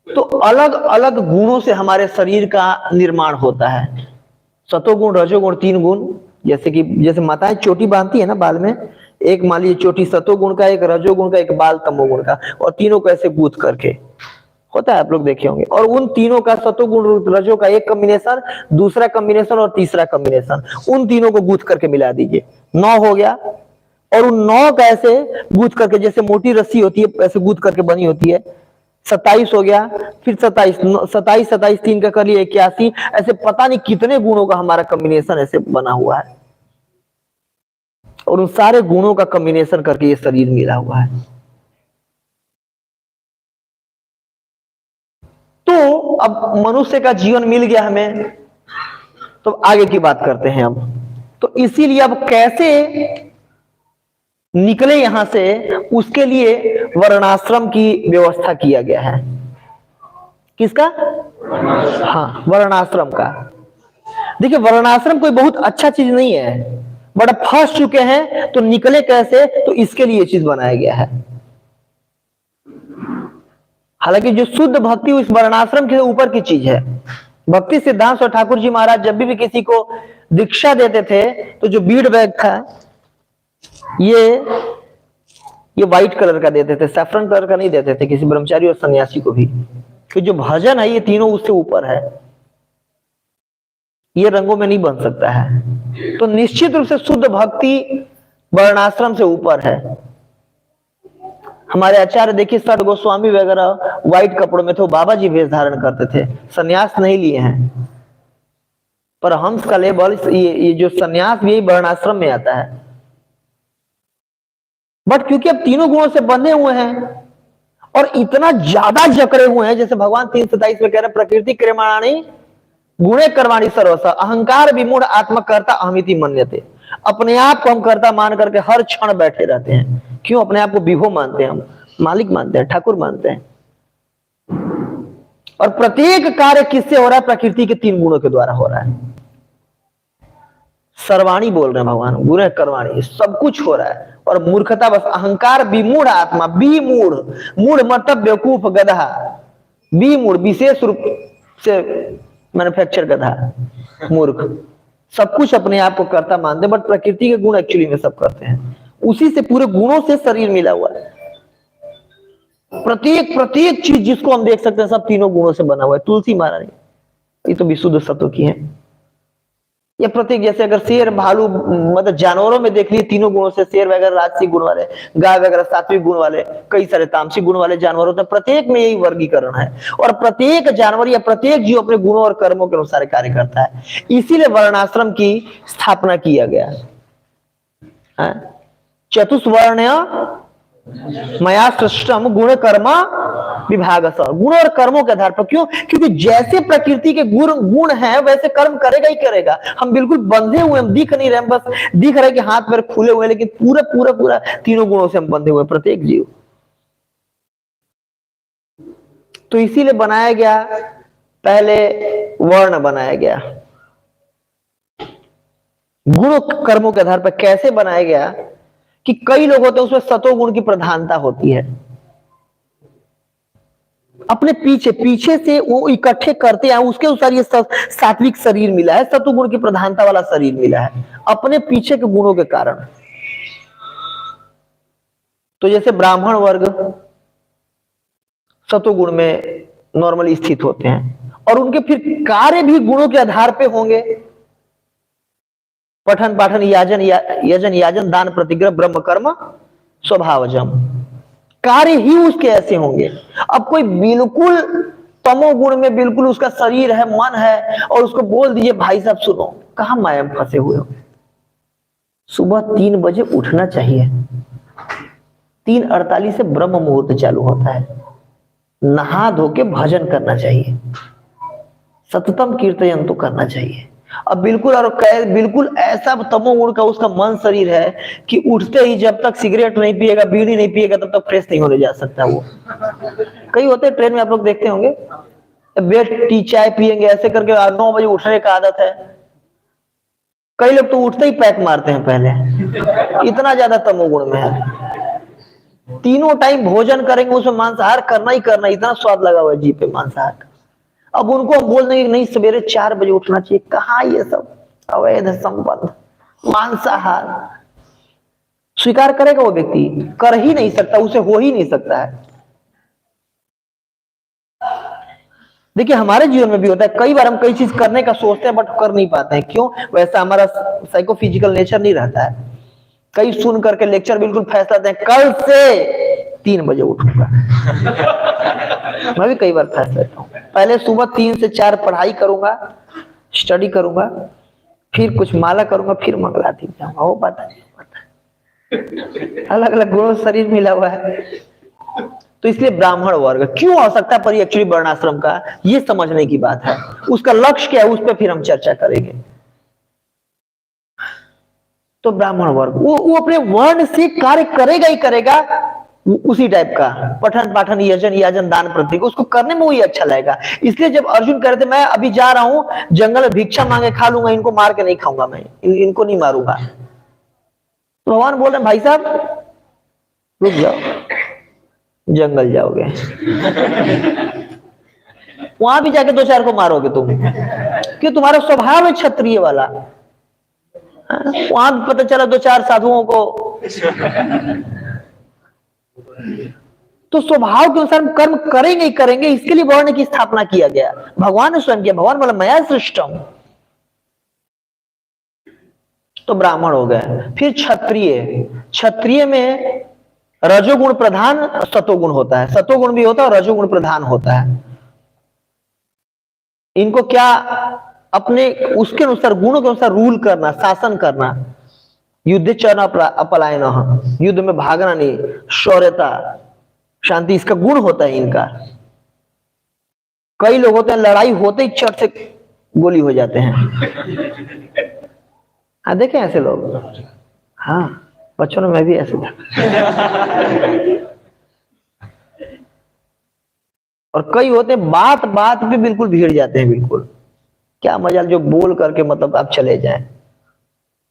तो अलग अलग गुणों से हमारे शरीर का निर्माण होता है। सतोगुण, रजोगुण, 3 गुण। जैसे माताएं चोटी बांधती है ना बाल में, एक मान लीजिए चोटी सतोगुण का, एक रजोगुण का, एक बाल तमोगुण का, और तीनों को ऐसे गूंथ करके होता है, आप लोग देखे होंगे। और उन तीनों का, सतोगुण रजो का एक कॉम्बिनेशन, दूसरा कॉम्बिनेशन और तीसरा कॉम्बिनेशन, उन तीनों को गूंथ करके मिला दीजिए, 9 हो गया। और उन 9 का ऐसे गूंथ करके, जैसे मोटी रस्सी होती है ऐसे गूंथ करके बनी होती है, 27 हो गया, फिर 27, 27, 27, 3 का कर लिए 81, ऐसे पता नहीं कितने गुणों का हमारा कॉम्बिनेशन ऐसे बना हुआ है, और उन सारे गुणों का कॉम्बिनेशन करके ये शरीर मिला हुआ है। तो अब मनुष्य का जीवन मिल गया हमें, तो आगे की बात करते हैं अब। तो इसीलिए अब कैसे निकले यहां से, उसके लिए वर्णाश्रम की व्यवस्था किया गया है। किसका? हाँ, वर्णाश्रम का। देखिए, वर्णाश्रम कोई बहुत अच्छा चीज नहीं है, बट अब फंस चुके हैं तो निकले कैसे, तो इसके लिए चीज बनाया गया है। हालांकि जो शुद्ध भक्ति उस वर्णाश्रम के ऊपर की चीज है। भक्ति सिद्धांत और ठाकुर जी महाराज जब भी किसी को दीक्षा देते थे, तो जो बीड बैग था ये व्हाइट कलर का देते थे, सैफरन कलर का नहीं देते थे किसी ब्रह्मचारी और सन्यासी को भी, कि जो भजन है ये तीनों उससे ऊपर है, ये रंगों में नहीं बन सकता है। तो निश्चित रूप से शुद्ध भक्ति वर्णाश्रम से ऊपर है। हमारे आचार्य देखिए, सठ गोस्वामी वगैरह व्हाइट कपड़ों में थे, बाबा जी वेश धारण करते थे, सन्यास नहीं लिए हैं। पर हंस का लेबल, ये जो सन्यास भी वर्णाश्रम में आता है। बट क्योंकि अब तीनों गुणों से बंधे हुए हैं और इतना ज्यादा जकड़े हुए हैं, जैसे भगवान 3:27 में कह रहे हैं, प्रकृति क्रियमाणानि गुणे कर्माणि सर्वशः अहंकार विमूढ़ आत्मकर्ता अहमिति मन्यते। अपने आप को हम कर्ता मान करके हर क्षण बैठे रहते हैं। क्यों? अपने आप को विभो मानते हैं, हम मालिक मानते हैं, ठाकुर मानते हैं। और प्रत्येक कार्य किससे हो रहा है? प्रकृति के 3 गुणों के द्वारा हो रहा है। सर्वाणी बोल रहे हैं भगवान, गुण कर्माणी, सब कुछ हो रहा है। और मूर्खता बस अहंकार विमूढ़ आत्मा, विमूढ़, मूढ़ मतलब बेवकूफ, गधा, विमूढ़ विशेष रूप से मैन्युफैक्चर गधा, मूर्ख, सब कुछ अपने आप को कर्ता मानते हैं, बट प्रकृति के गुण एक्चुअली में सब करते हैं। उसी से पूरे गुणों से शरीर मिला हुआ है। प्रत्येक चीज जिसको हम देख सकते हैं, सब तीनों गुणों से बना हुआ है। तुलसी महारानी, ये तो विशुद्ध सत्व की है। या प्रत्येक, जैसे अगर शेर, भालू, मतलब जानवरों में देख लिए, तीनों गुणों से, शेर वगैरह राजसिक गुण वाले, गाय वगैरह सात्विक गुण वाले, कई सारे तामसिक गुण वाले जानवर होते हैं। प्रत्येक में यही वर्गीकरण है, और प्रत्येक जानवर या प्रत्येक जीव अपने गुणों और कर्मों के अनुसार कार्य करता है। इसीलिए वर्णाश्रम की स्थापना किया गया है। चतुष्वर्ण मया सृष्टम गुण कर्म विभाग, गुण और कर्मों के आधार पर। क्यों? क्योंकि जैसे प्रकृति के गुण हैं, वैसे कर्म करेगा ही करेगा। हम बिल्कुल बंधे हुए, हम दिख नहीं रहे, बस दिख रहे कि हाथ पैर खुले हुए, लेकिन पूरा तीनों गुणों से हम बंधे हुए, प्रत्येक जीव। तो इसीलिए बनाया गया, पहले वर्ण बनाया गया। गुण कर्मों के आधार पर कैसे बनाया गया कि कई लोग होते हैं उसमें सतोगुण की प्रधानता होती है। अपने पीछे से वो इकट्ठे करते हैं, उसके अनुसार ये सात्विक शरीर मिला है, सतोगुण की प्रधानता वाला शरीर मिला है, अपने पीछे के गुणों के कारण। तो जैसे ब्राह्मण वर्ग सतोगुण में नॉर्मली स्थित होते हैं, और उनके फिर कार्य भी गुणों के आधार पे होंगे। पठन पाठन यजन याजन दान प्रतिग्रह ब्रह्म कर्म स्वभावजम, कार्य ही उसके ऐसे होंगे। अब कोई बिल्कुल तमोगुण में, बिल्कुल उसका शरीर है, मन है, और उसको बोल दीजिए भाई साहब सुनो, कहां माया में फंसे हुए हो, सुबह 3 बजे उठना चाहिए, 3:48 से ब्रह्म मुहूर्त चालू होता है, नहा धो के भजन करना चाहिए, सततम कीर्तन तो करना चाहिए। अब बिल्कुल, और बिल्कुल ऐसा तमोगुण का उसका मन शरीर है कि उठते ही जब तक सिगरेट नहीं पिएगा, बीड़ी नहीं पिएगा, तब तक फ्रेश नहीं होने जा सकता वो। कई होते हैं ट्रेन में, आप लोग देखते होंगे, बेड टी चाय पिएंगे, ऐसे करके 9 बजे उठने का आदत है। कई लोग तो उठते ही पैक मारते हैं पहले, इतना ज्यादा तमोगुण में है। तीनों टाइम भोजन करेंगे, उसमें मांसाहार करना ही करना, इतना स्वाद लगा हुआ है जीभ पे मांसाहार का। अब उनको हम बोल देंगे नहीं सवेरे 4 बजे उठना चाहिए, कहाँ ये सब अवैध संबंध, मांसाहार स्वीकार करेगा वो व्यक्ति? कर ही नहीं सकता, उसे हो ही नहीं सकता है। देखिए, हमारे जीवन में भी होता है, कई बार हम कई चीज करने का सोचते हैं बट कर नहीं पाते हैं। क्यों? वैसा हमारा साइकोफिजिकल नेचर नहीं रहता है। कई सुन करके लेक्चर बिल्कुल फैसला दें, कल से 3 बजे उठूंगा। मैं भी कई बार फंस रहता हूँ। पहले सुबह 3 से 4 पढ़ाई करूंगा, स्टडी करूंगा, फिर कुछ माला करूंगा, फिर मंगलाती जाऊंगा। वो पता नहीं, अलग अलग गुणों शरीर मिला हुआ है। तो इसलिए ब्राह्मण वर्ग क्यों आवश्यकता पड़ी एक्चुअली वर्णाश्रम का, ये समझने की बात है। उसका लक्ष्य क्या है, उस पर फिर हम चर्चा करेंगे। तो ब्राह्मण वर्ग वो अपने वर्ण से कार्य करेगा ही करेगा, उसी टाइप का पठन पाठन यजन याजन दान प्रतीक उसको करने में वही अच्छा लगेगा। इसलिए जब अर्जुन कह रहे थे मैं अभी जा रहा हूं जंगल में भिक्षा मांगे खा लूंगा, इनको मार के नहीं खाऊंगा, मैं इनको नहीं मारूंगा। तो भगवान बोल रहे भाई साहब रुक जाओ, जंगल जाओगे वहां भी जाके 2-4 को मारोगे तुम, क्यों तुम्हारा स्वभाव है क्षत्रिय वाला। वहां पता चला 2-4 साधुओं को, तो स्वभाव के अनुसार कर्म करेंगे ही करेंगे। इसके लिए वर्ण की स्थापना किया गया, भगवान ने स्वयं किया। भगवान बोला मैं सृष्टम। तो ब्राह्मण हो गए। फिर क्षत्रिय, क्षत्रिय में रजोगुण प्रधान सतोगुण होता है, सतोगुण भी होता है और रजोगुण प्रधान होता है। इनको क्या अपने उसके अनुसार गुणों के अनुसार रूल करना, शासन करना, युद्ध चरण अपलायन, युद्ध में भागना नहीं, शौर्यता शांति, इसका गुण होता है इनका। कई लोग होते हैं लड़ाई होते ही चट से गोली हो जाते हैं। हाँ देखे ऐसे लोग, हाँ बच्चों में मैं भी ऐसे था। और कई होते हैं बात बात पे बिल्कुल भीड़ जाते हैं, बिल्कुल क्या मजा जो बोल करके मतलब आप चले जाएं।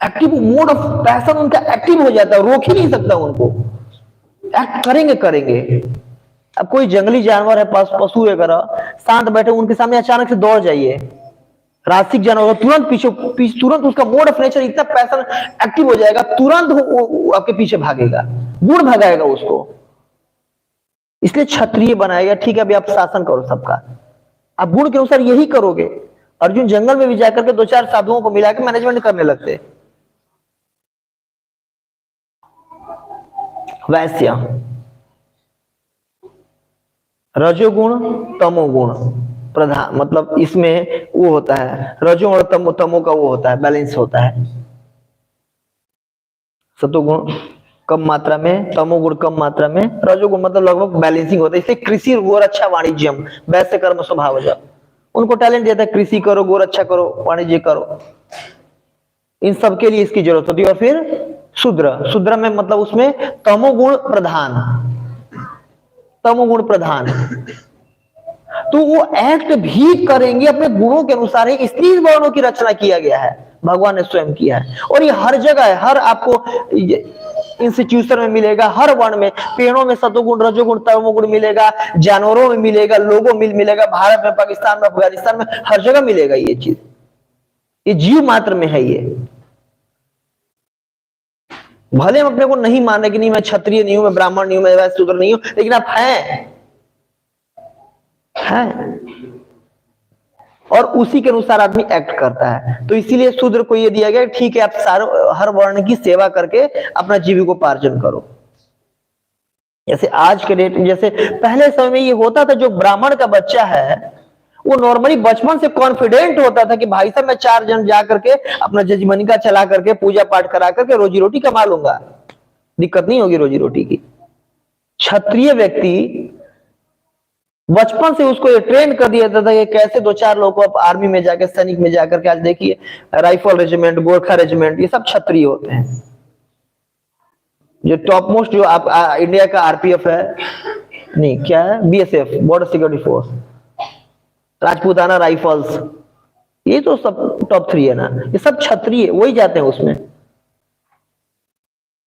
एक्टिव मोड ऑफ पैशन उनका एक्टिव हो जाता है, रोक ही नहीं सकता उनको, एक्ट करेंगे करेंगे। अब कोई जंगली जानवर है, पशु वगैरह शांत बैठे, उनके सामने अचानक से दौड़ जाइए, रासिक जानवर तुरंत पीछे तुरंत उसका मोड ऑफ नेचर इतना पैशन एक्टिव हो जाएगा, तुरंत वो आपके पीछे भागेगा, गुण भगाएगा उसको। इसलिए क्षत्रिय बनाएगा। ठीक है अभी आप शासन करो सबका, आप गुण के अनुसार यही करोगे। अर्जुन जंगल में भी जाकर के 2-4 साधुओं को मिला के मैनेजमेंट करने लगते। वैश्य, रजोगुण तमोगुण प्रधान, मतलब इसमें वो होता है रजो और तमो का वो होता है, बैलेंस होता है। सतोगुण कम मात्रा में, तमोगुण कम मात्रा में, रजोगुण मतलब लगभग बैलेंसिंग होता है। इसलिए कृषि गोरक्षा वाणिज्यम वैश्य कर्म स्वभाव, उनको टैलेंट देता है, कृषि करो, गोरक्षा करो, वाणिज्य करो, इन सब के लिए इसकी जरूरत होती है। और फिर शूद्र, शूद्र में मतलब उसमें तमोगुण प्रधान, तमोगुण प्रधान, तो वो एक्ट भी करेंगे अपने गुणों के अनुसार ही। इसलिए वर्णों की रचना किया गया है, भगवान ने स्वयं किया है। और ये हर जगह है, हर आपको इंस्टीट्यूशन में मिलेगा, हर वर्ण में, पेड़ों में सतोगुण रजोगुण तमोगुण मिलेगा, जानवरों में मिलेगा, लोगों में मिलेगा, भारत में, पाकिस्तान में, अफगानिस्तान में, हर जगह मिलेगा ये चीज। ये जीव मात्र में है ये। भले हम अपने को नहीं मान रहे कि नहीं मैं क्षत्रिय नहीं हूं, मैं ब्राह्मण नहीं हूं, मैं वैश्य शूद्र नहीं हूं, लेकिन आप हैं, और उसी के अनुसार आदमी एक्ट करता है। तो इसीलिए शूद्र को ये दिया गया ठीक है आप हर वर्ण की सेवा करके अपना जीविकोपार्जन करो। जैसे आज के डेट में, जैसे पहले समय में ये होता था, जो ब्राह्मण का बच्चा है वो नॉर्मली बचपन से कॉन्फिडेंट होता था कि भाई साहब मैं 4 जन जा करके अपना जजमनिका चला करके पूजा पाठ करा करके रोजी रोटी कमा लूंगा, दिक्कत नहीं होगी रोजी रोटी की। क्षत्रिय व्यक्ति बचपन से उसको ये ट्रेन कर दिया जाता था कि कैसे 2-4 लोगों को आर्मी में जाकर, सैनिक में जाकर के, आज देखिए राइफल रेजिमेंट, गोरखा रेजिमेंट, ये सब क्षत्रिय होते हैं। जो टॉप मोस्ट जो आप इंडिया का आरपीएफ है, नहीं क्या है, BSF, border security force, Rajputana rifles, ये तो सब टॉप 3 है ना, ये सब क्षत्रिय वही जाते हैं उसमें।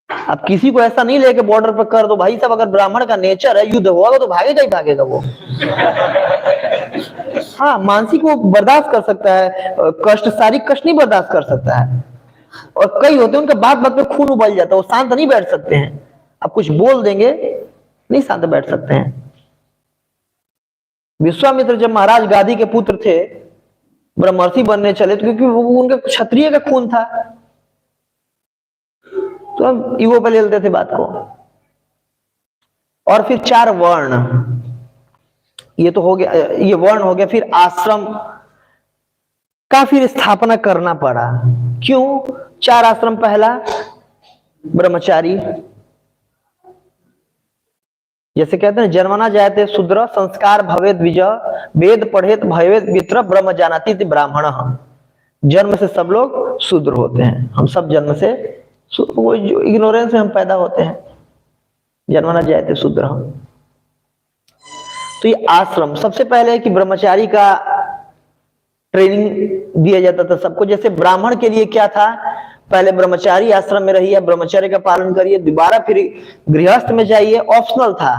अब किसी को ऐसा नहीं लेके बॉर्डर पर कर दो भाई साहब, अगर ब्राह्मण का नेचर है युद्ध होगा तो भागेगा ही भागेगा वो। हाँ मानसिक वो बर्दाश्त कर सकता है कष्ट, शारीरिक कष्ट नहीं बर्दाश्त कर सकता है। और कई होते हैं उनका बात बात में खून उबल जाता है, वो शांत नहीं बैठ सकते हैं, आप कुछ बोल देंगे नहीं शांत बैठ सकते हैं। विश्वामित्र जब महाराज गादी के पुत्र थे, ब्रह्मर्षि बनने चले, तो क्योंकि वो उनका क्षत्रिय का खून था, तो हम ईगो पे ले लेते थे बात को। और फिर 4 वर्ण, ये तो हो गया, ये वर्ण हो गया। फिर आश्रम का फिर स्थापना करना पड़ा। क्यों? 4 आश्रम। पहला ब्रह्मचारी, जैसे कहते हैं जन्मना जायते शूद्र संस्कार भवेद विजय वेद पढ़ेत भवेद मित्र ब्रह्म जानाति इति ब्राह्मण। जन्म से सब लोग शूद्र होते हैं, हम सब जन्म से वो इग्नोरेंस में हम पैदा होते हैं, जन्मना जायते शूद्र। तो ये आश्रम सबसे पहले कि ब्रह्मचारी का ट्रेनिंग दिया जाता था सबको। जैसे ब्राह्मण के लिए क्या था, पहले ब्रह्मचारी आश्रम में रहिए, ब्रह्मचर्य का पालन करिए, दोबारा फिर गृहस्थ में जाइए, ऑप्शनल था।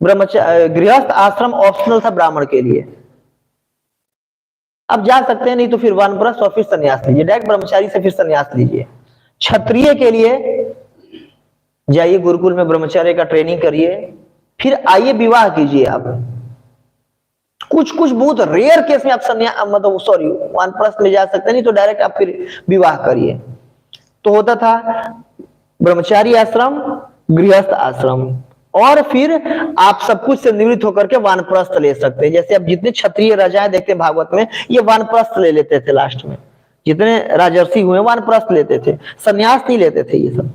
गृहस्थ आश्रम ऑप्शनल था ब्राह्मण के लिए। अब जा सकते हैं, नहीं तो फिर वानप्रस्थ और फिर संन्यास लीजिए, डायरेक्ट ब्रह्मचारी से फिर संन्यास लीजिए। क्षत्रिय के लिए जाइए गुरुकुल में ब्रह्मचर्य का ट्रेनिंग करिए, फिर आइए विवाह कीजिए। आप कुछ बहुत रेयर केस में आप मतलब सॉरी वानप्रस्थ में जा सकते हैं, नहीं तो डायरेक्ट आप फिर विवाह करिए। तो होता था ब्रह्मचारी आश्रम, गृहस्थ आश्रम, और फिर आप सब कुछ से निवृत्त होकर के वानप्रस्थ ले सकते हैं। जैसे आप जितने क्षत्रिय राजाएं देखते हैं भागवत में, ये वानप्रस्थ ले लेते थे लास्ट में। जितने राजर्षि हुए वानप्रस्थ लेते थे, संन्यास नहीं लेते थे ये सब।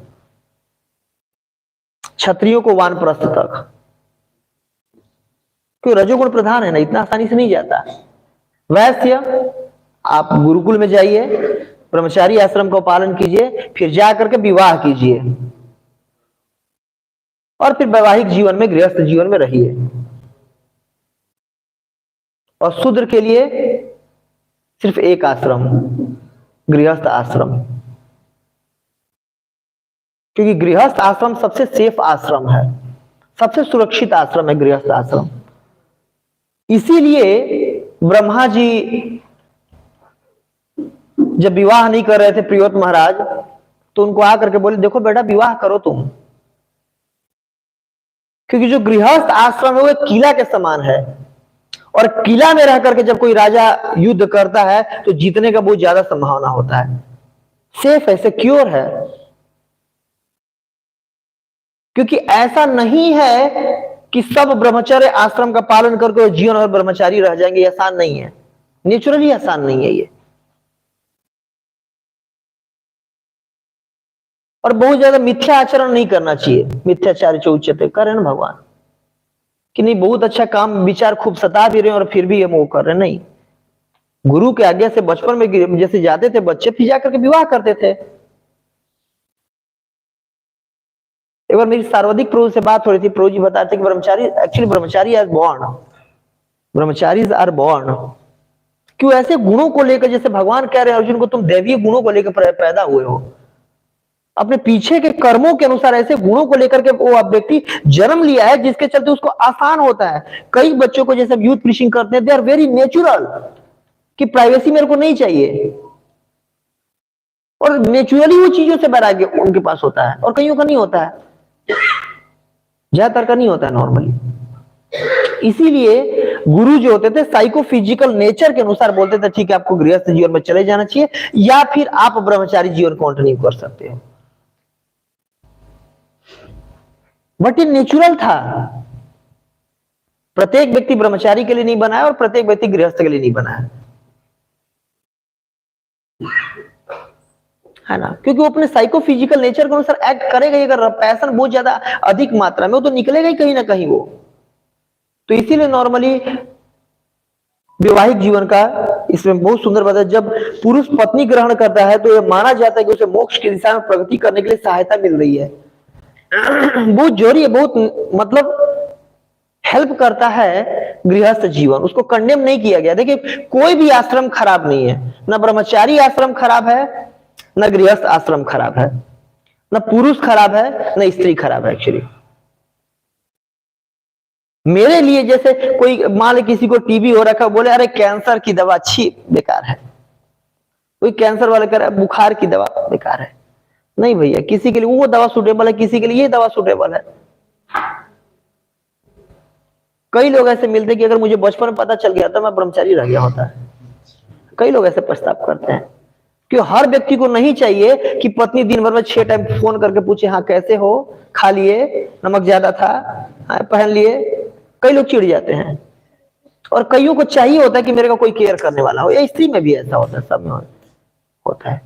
क्षत्रियों को वानप्रस्थ तक, क्यों? रजोगुण प्रधान है ना, इतना आसानी से नहीं जाता। वैश्य आप गुरुकुल में जाइए, ब्रह्मचारी आश्रम का पालन कीजिए, फिर जाकर के विवाह कीजिए, और फिर वैवाहिक जीवन में, गृहस्थ जीवन में रहिए। और शूद्र के लिए सिर्फ एक आश्रम, गृहस्थ आश्रम, क्योंकि गृहस्थ आश्रम सबसे सेफ आश्रम है, सबसे सुरक्षित आश्रम है गृहस्थ आश्रम। इसीलिए ब्रह्मा जी जब विवाह नहीं कर रहे थे प्रियोत महाराज, तो उनको आकर के बोले देखो बेटा विवाह करो तुम, क्योंकि जो गृहस्थ आश्रम है वो एक किला के समान है, और किला में रह करके जब कोई राजा युद्ध करता है तो जीतने का बहुत ज्यादा संभावना होता है। सेफ है, सिक्योर है। क्योंकि ऐसा नहीं है कि सब ब्रह्मचर्य आश्रम का पालन करके जीवन और ब्रह्मचारी रह जाएंगे, आसान नहीं है, नेचुरली आसान नहीं है ये। और बहुत ज्यादा मिथ्या आचरण नहीं करना चाहिए, मिथ्याचार्य च उच्यते कर रहे हैं ना भगवान, कि नहीं बहुत अच्छा काम विचार खूब सता भी रहे और फिर भी हम वो कर रहे, नहीं। गुरु के आज्ञा से बचपन में जैसे जाते थे बच्चे, फिर जाकर के विवाह करते थे। एक बार मेरी सर्वाधिक प्रभु से बात हो रही थी, प्रभु जी बताते कि brahmachari actually brahmachari are born, brahmacharis are born. क्यों? ऐसे गुणों को लेकर, जैसे भगवान कह रहे हैं अर्जुन को तुम दैवीय गुणों को लेकर पैदा हुए हो, अपने पीछे के कर्मों के अनुसार ऐसे गुणों को लेकर के वो व्यक्ति जन्म लिया है, जिसके चलते उसको आसान होता है। कई बच्चों को जैसे यूथ प्रीचिंग करते हैं, दे आर वेरी नेचुरल, कि प्राइवेसी मेरे को नहीं चाहिए, और नेचुरली वो चीजों से बैराग्य उनके पास होता है, और कईयों का नहीं होता है, ज्यादातर का नहीं होता है नॉर्मली। इसीलिए गुरु जो होते थे साइकोफिजिकल नेचर के अनुसार बोलते थे ठीक है आपको गृहस्थ जीवन में चले जाना चाहिए, या फिर आप ब्रह्मचारी जीवन कंटिन्यू कर सकते हो। बट ये नेचुरल था। प्रत्येक व्यक्ति ब्रह्मचारी के लिए नहीं बना है और प्रत्येक व्यक्ति गृहस्थ के लिए नहीं बना है ना, क्योंकि वो अपने साइकोफिजिकल नेचर के अनुसार एक्ट करेगा ही। अगर पैशन बहुत ज्यादा अधिक मात्रा में हो तो निकलेगा ही कहीं ना कहीं वो। तो इसीलिए नॉर्मली वैवाहिक जीवन का इसमें बहुत सुंदर बात है, जब पुरुष पत्नी ग्रहण करता है तो यह माना जाता है कि उसे मोक्ष की दिशा में प्रगति करने के लिए सहायता मिल रही है। बहुत जरूरी है, बहुत मतलब हेल्प करता है गृहस्थ जीवन, उसको कंडेम नहीं किया गया। देखिए कोई भी आश्रम खराब नहीं है, ना ब्रह्मचारी आश्रम खराब है, ना गृहस्थ आश्रम खराब है, ना पुरुष खराब है, ना स्त्री खराब है। एक्चुअली मेरे लिए जैसे कोई मान लो किसी को टीबी हो रखा, बोले अरे कैंसर की दवा अच्छी बेकार है, कोई कैंसर वाला कह रहा है बुखार की दवा बेकार है, नहीं भैया, किसी के लिए वो दवा सूटेबल है, किसी के लिए ये दवा सूटेबल है। कई लोग ऐसे मिलते कि अगर मुझे बचपन में पता चल गया तो मैं ब्रह्मचारी रह गया होता है। कई लोग ऐसे प्रस्ताव करते हैं, क्यों? हर व्यक्ति को नहीं चाहिए कि पत्नी दिन भर में 6 टाइम फोन करके पूछे हाँ कैसे हो, खा लिए, नमक ज्यादा था, हाँ, पहन लिए। कई लोग चिढ़ जाते हैं, और कईयों को चाहिए होता है कि मेरे को कोई केयर करने वाला हो, या स्त्री में भी ऐसा होता है, सब में होता है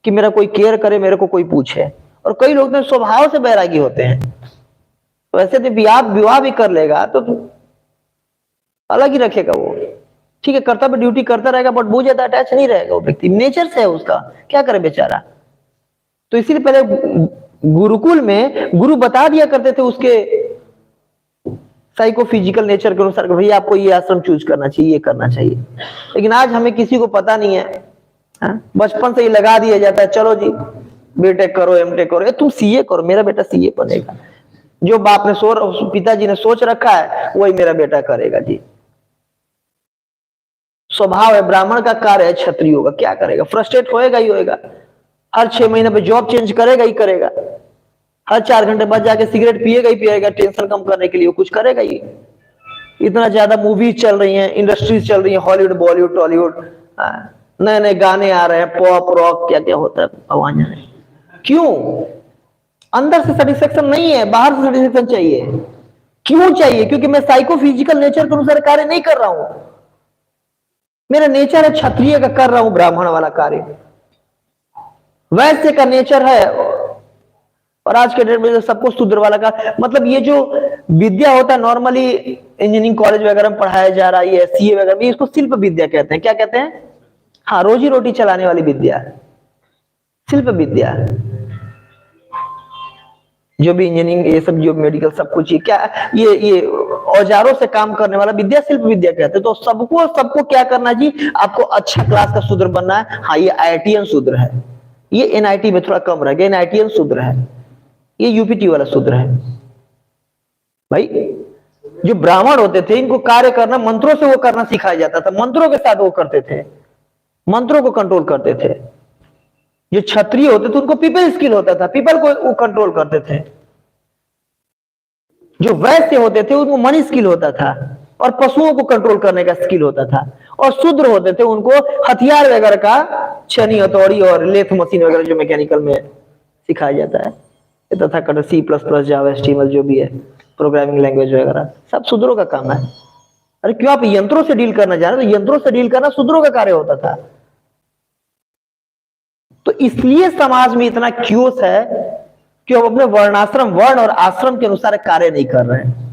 कि मेरा कोई केयर करे, मेरे को कोई पूछे। और कई लोग तो स्वभाव से बैरागी होते हैं, तो ऐसे तो विवाह भी कर लेगा तो अलग ही रखेगा वो, ठीक है, कर्तव्य ड्यूटी करता रहेगा, बट बहुत ज्यादा अटैच नहीं रहेगा वो व्यक्ति, नेचर से है उसका, क्या करे बेचारा। तो इसीलिए पहले गुरुकुल में गुरु बता दिया करते थे उसके साइकोफिजिकल नेचर के अनुसार, भैया आपको ये आश्रम चूज करना चाहिए, ये करना चाहिए। लेकिन आज हमें किसी को पता नहीं है, बचपन से ही लगा दिया जाता है, चलो जी बीटेक करो, एमटेक करो, तुम सीए करो, मेरा बेटा सीए बनेगा। जो बाप ने पिताजी ने सोच रखा है वही मेरा बेटा करेगा जी। स्वभाव है, ब्राह्मण का कार्य है, क्षत्रिय होगा, क्या करेगा, फ्रस्ट्रेट होएगा ही होएगा, हर 6 महीने पे जॉब चेंज करेगा ही करेगा, हर 4 घंटे बाद जाके सिगरेट पिएगा ही पिएगा, टेंशन कम करने के लिए कुछ करेगा ही। इतना ज्यादा मूवीज चल रही हैं, इंडस्ट्रीज चल रही हैं, हॉलीवुड, बॉलीवुड, टॉलीवुड, नए नए गाने आ रहे हैं, पॉप रॉक, क्या क्या होता है भगवान जाने। क्यों? अंदर से सेटिस्फेक्शन नहीं है, बाहर से सेटिस्फेक्शन चाहिए। क्यों चाहिए? क्योंकि मैं साइकोफिजिकल नेचर के अनुसार कार्य नहीं कर रहा हूं, मेरा नेचर है क्षत्रिय का, कर रहा हूं ब्राह्मण वाला कार्य। वैश्य का नेचर है, और आज के डेट में सबको शूद्र वाला का, मतलब ये जो विद्या होता है नॉर्मली इंजीनियरिंग कॉलेज वगैरह में पढ़ाया जा रहा है, सीए वगैरह में, इसको शिल्प विद्या कहते हैं। क्या कहते हैं? हाँ, रोजी रोटी चलाने वाली विद्या, शिल्प विद्या। जो भी इंजीनियरिंग, ये सब, जो मेडिकल, सब कुछ, ये क्या, ये औजारों से काम करने वाला विद्या शिल्प विद्या कहते हैं। तो सबको क्या करना जी, आपको अच्छा क्लास का शूद्र बनना है। हाँ, ये आईआईटीएन शूद्र है, ये एनआईटी में थोड़ा कम रह गया, एनआईटीएन शूद्र है, ये यूपीटी वाला शूद्र है। भाई जो ब्राह्मण होते थे, इनको कार्य करना मंत्रों से वो करना सिखाया जाता था, मंत्रों के साथ वो करते थे, मंत्रों को कंट्रोल करते थे। जो क्षत्रिय होते थे उनको पीपल स्किल होता था, पीपल को वो कंट्रोल करते थे। जो वैश्य होते थे उनको मनी स्किल होता था, और पशुओं को कंट्रोल करने का स्किल होता था। और शूद्र होते थे, उनको हथियार वगैरह का, छनी, हथौड़ी और लेथ मशीन वगैरह जो मैकेनिकल में सिखाया जाता है, तथा कट C++, जावा, HTML, जो भी है प्रोग्रामिंग लैंग्वेज वगैरह, सब शूद्रों का काम है। अरे क्यों आप यंत्रों से डील करना चाह रहे हो? तो यंत्रों से डील करना शूद्रों का कार्य होता था। तो इसलिए समाज में इतना क्योस है कि हम अपने वर्णाश्रम, वर्ण और आश्रम के अनुसार कार्य नहीं कर रहे हैं।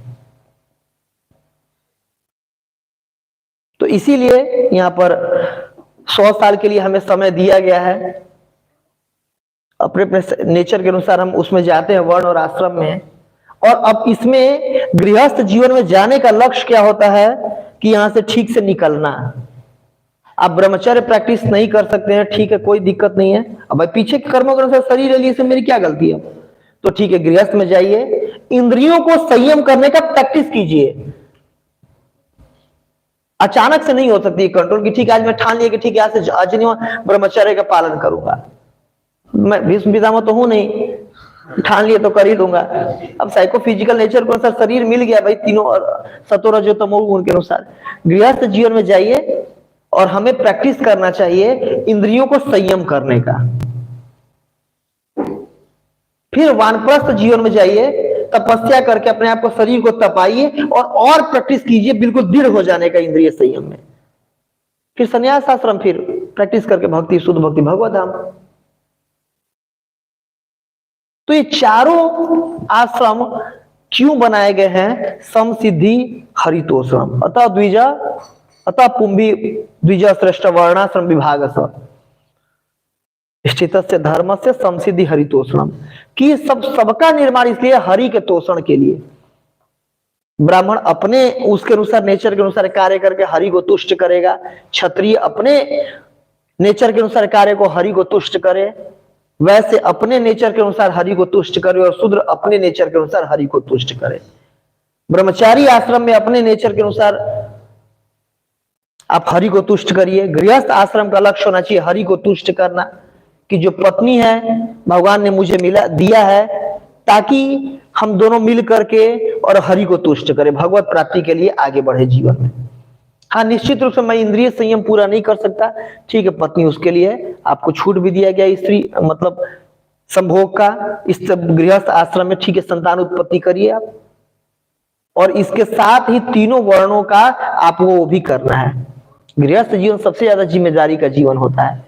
तो इसीलिए यहां पर 100 साल के लिए हमें समय दिया गया है, अपने अपने नेचर के अनुसार हम उसमें जाते हैं, वर्ण और आश्रम में। और अब इसमें गृहस्थ जीवन में जाने का लक्ष्य क्या होता है कि यहां से ठीक से निकलना। आप ब्रह्मचर्य प्रैक्टिस नहीं कर सकते हैं, ठीक है, कोई दिक्कत नहीं है। अब भाई पीछे के कर्मों के अनुसार शरीर ले लिए, इसमें मेरी क्या गलती है? तो ठीक है, गृहस्थ में जाइए, इंद्रियों को संयम करने का प्रैक्टिस कीजिए। अचानक से नहीं हो सकती कंट्रोल की, ठीक है, आज मैं ठान लिया कि ठीक है, आज से आजीवन ब्रह्मचर्य का पालन करूंगा। मैं भीष्म पितामह तो हूं नहीं, ठान लिया तो कर ही दूंगा। अब साइकोफिजिकल नेचर के अनुसार शरीर मिल गया भाई, तीनों सतो रजो तमो गुण के अनुसार। गृहस्थ जीवन में जाइए और हमें प्रैक्टिस करना चाहिए इंद्रियों को संयम करने का। फिर वानप्रस्थ जीवन में जाइए, तपस्या करके अपने आप को, शरीर को तपाइए और प्रैक्टिस कीजिए बिल्कुल दृढ़ हो जाने का इंद्रिय संयम में। फिर संन्यास आश्रम, फिर प्रैक्टिस करके भक्ति, शुद्ध भक्ति, भगवत धाम। तो ये चारों आश्रम क्यों बनाए गए हैं? सम सिद्धि हरितोश्रम अतः पुंभी द्विज श्रेष्ठ वर्णाश्रम विभाग स्थित से धर्म से समसिद्धि हरितोषणम, कि सबका निर्माण इसलिए हरि के तोषण के लिए। ब्राह्मण अपने उसके अनुसार, नेचर के अनुसार कार्य करके हरि को तुष्ट करेगा, क्षत्रिय अपने नेचर के अनुसार कार्य को हरि को तुष्ट करे, वैसे अपने नेचर के अनुसार हरि को तुष्ट करे, और शूद्र अपने नेचर के अनुसार हरि को तुष्ट करे। ब्रह्मचारी आश्रम में अपने नेचर के अनुसार आप हरि को तुष्ट करिए। गृहस्थ आश्रम का लक्ष्य होना चाहिए हरि को तुष्ट करना, कि जो पत्नी है भगवान ने मुझे दिया है, ताकि हम दोनों मिल करके और हरि को तुष्ट करें, भगवत प्राप्ति के लिए आगे बढ़े जीवन में। हाँ, निश्चित रूप से मैं इंद्रिय संयम पूरा नहीं कर सकता, ठीक है, पत्नी उसके लिए, आपको छूट भी दिया गया स्त्री मतलब संभोग का, इस गृहस्थ आश्रम में, ठीक है, संतान उत्पत्ति करिए आप। और इसके साथ ही तीनों वर्णों का आपको वो भी करना है। गृहस्थ जीवन सबसे ज्यादा जिम्मेदारी का जीवन होता है,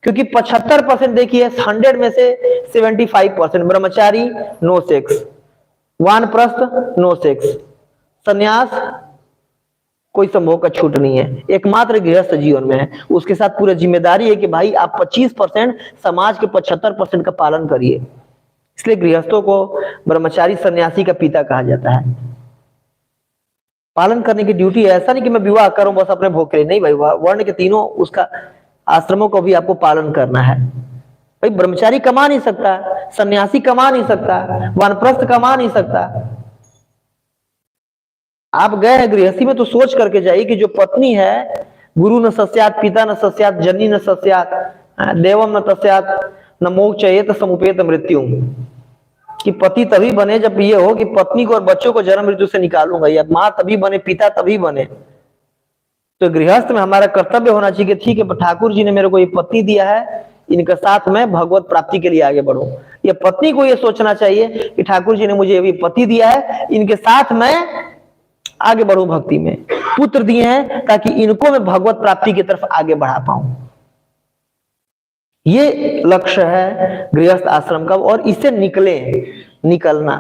क्योंकि 75% देखिए 100 में से 75% ब्रह्मचारी नो सेक्स, वानप्रस्थ नो सेक्स, सन्यास कोई संभोग का छूट नहीं है, एकमात्र गृहस्थ जीवन में है। उसके साथ पूरी जिम्मेदारी है कि भाई आप 25% समाज के 75% का पालन करिए। इसलिए गृहस्थों को ब्रह्मचारी सन्यासी का पिता कहा जाता है। पालन करने की ड्यूटी है, ऐसा नहीं कि मैं विवाह करूं बस अपने भोग के लिए, नहीं भाई, वर्ण के तीनों उसका आश्रमों को भी आपको पालन करना है। भाई ब्रह्मचारी कमा नहीं सकता, सन्यासी कमा नहीं सकता, वानप्रस्थ कमा नहीं सकता। आप गए हैं गृहस्थी में तो सोच करके जाइए कि जो पत्नी है, गुरु न सस्यात, पिता न सस्यात, जननी न सस्यात, देवम न तस्यात, न मोक्षयेत समुपेत मृत्यु, कि पति तभी बने जब ये हो कि पत्नी को और बच्चों को जन्म मृत्यु से निकालूंगा, या माँ तभी बने, पिता तभी बने। तो गृहस्थ में हमारा कर्तव्य होना चाहिए कि ठीक है, ठाकुर जी ने मेरे को ये पत्नी दिया है, इनके साथ मैं भगवत प्राप्ति के लिए आगे बढ़ूं। या पत्नी को ये सोचना चाहिए कि ठाकुर जी ने मुझे ये पति दिया है, इनके साथ मैं आगे बढ़ूं भक्ति में। पुत्र दिए हैं ताकि इनको मैं भगवत प्राप्ति की तरफ आगे बढ़ा पाऊं। ये लक्ष्य है गृहस्थ आश्रम का, और इससे निकलना,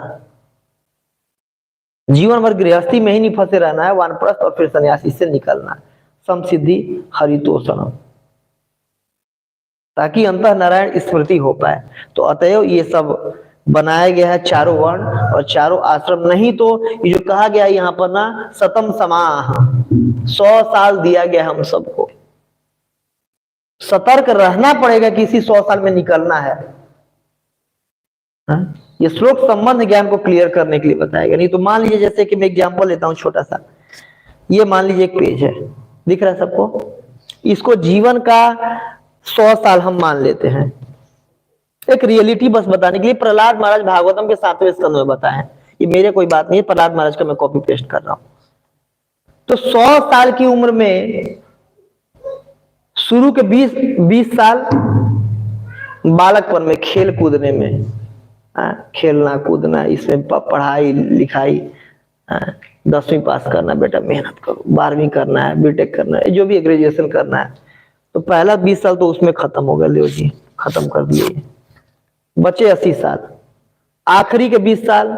जीवन भर गृहस्थी में ही नहीं फंसे रहना है, वानप्रस्थ और फिर सन्यास, इससे निकलना। समसिद्धि हरितोषणम, ताकि अंतः नारायण स्मृति हो पाए। तो अतएव ये सब बनाया गया है, चारों वर्ण और चारों आश्रम। नहीं तो ये जो कहा गया है यहाँ पर ना, शतम समाह, 100 साल दिया गया हम सबको। सतर्क रहना पड़ेगा कि इसी 100 साल में निकलना है। ये श्लोक संबंध ज्ञान को क्लियर करने के लिए बताएगा। नहीं तो मान लीजिए, जैसे कि मैं एग्जांपल लेता हूं छोटा सा, ये मान लीजिए एक पेज है, दिख रहा है सबको, इसको जीवन का 100 साल हम मान लेते हैं। एक रियलिटी बस बताने के लिए प्रहलाद महाराज भागवतम के 7वें स्कंद में बताए हैं। ये मेरे कोई बात नहीं है, प्रहलाद महाराज का मैं कॉपी पेस्ट कर रहा हूं। तो 100 साल की उम्र में शुरू के 20 साल बालकपन में, खेल कूदने में, खेलना कूदना, इसमें पढ़ाई लिखाई, 10वीं पास करना, बेटा मेहनत करो, 12वीं करना है, बीटेक करना है, जो भी ग्रेजुएशन करना है। तो पहला 20 साल तो उसमें खत्म हो गया, लियो जी खत्म कर दिए, बचे 80 साल। आखिरी के 20 साल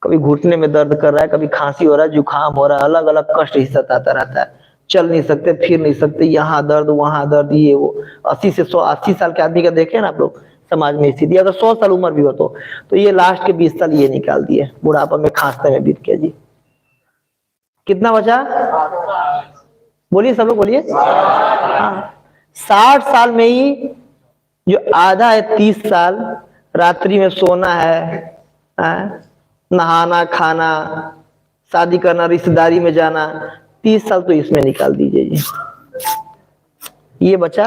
कभी घुटने में दर्द कर रहा है, कभी खांसी हो रहा है, जुकाम हो रहा है, अलग अलग कष्ट ही सताता रहता है, चल नहीं सकते, फिर नहीं सकते, यहाँ दर्द वहां दर्द, ये वो। 80 से 180 साल के आदमी का देखे ना आप लोग समाज में स्थिति, अगर 100 साल उम्र भी हो तो ये लास्ट के 20 साल ये निकाल दिए, बुढ़ापा में खांसते में बीत गया जी। कितना बचा? बोलिए सब लोग बोलिए। 60 साल में ही जो आधा है, 30 साल रात्रि में सोना है, नहाना खाना, शादी करना, रिश्तेदारी में जाना, 30 साल तो इसमें निकाल दीजिए जी। ये बचा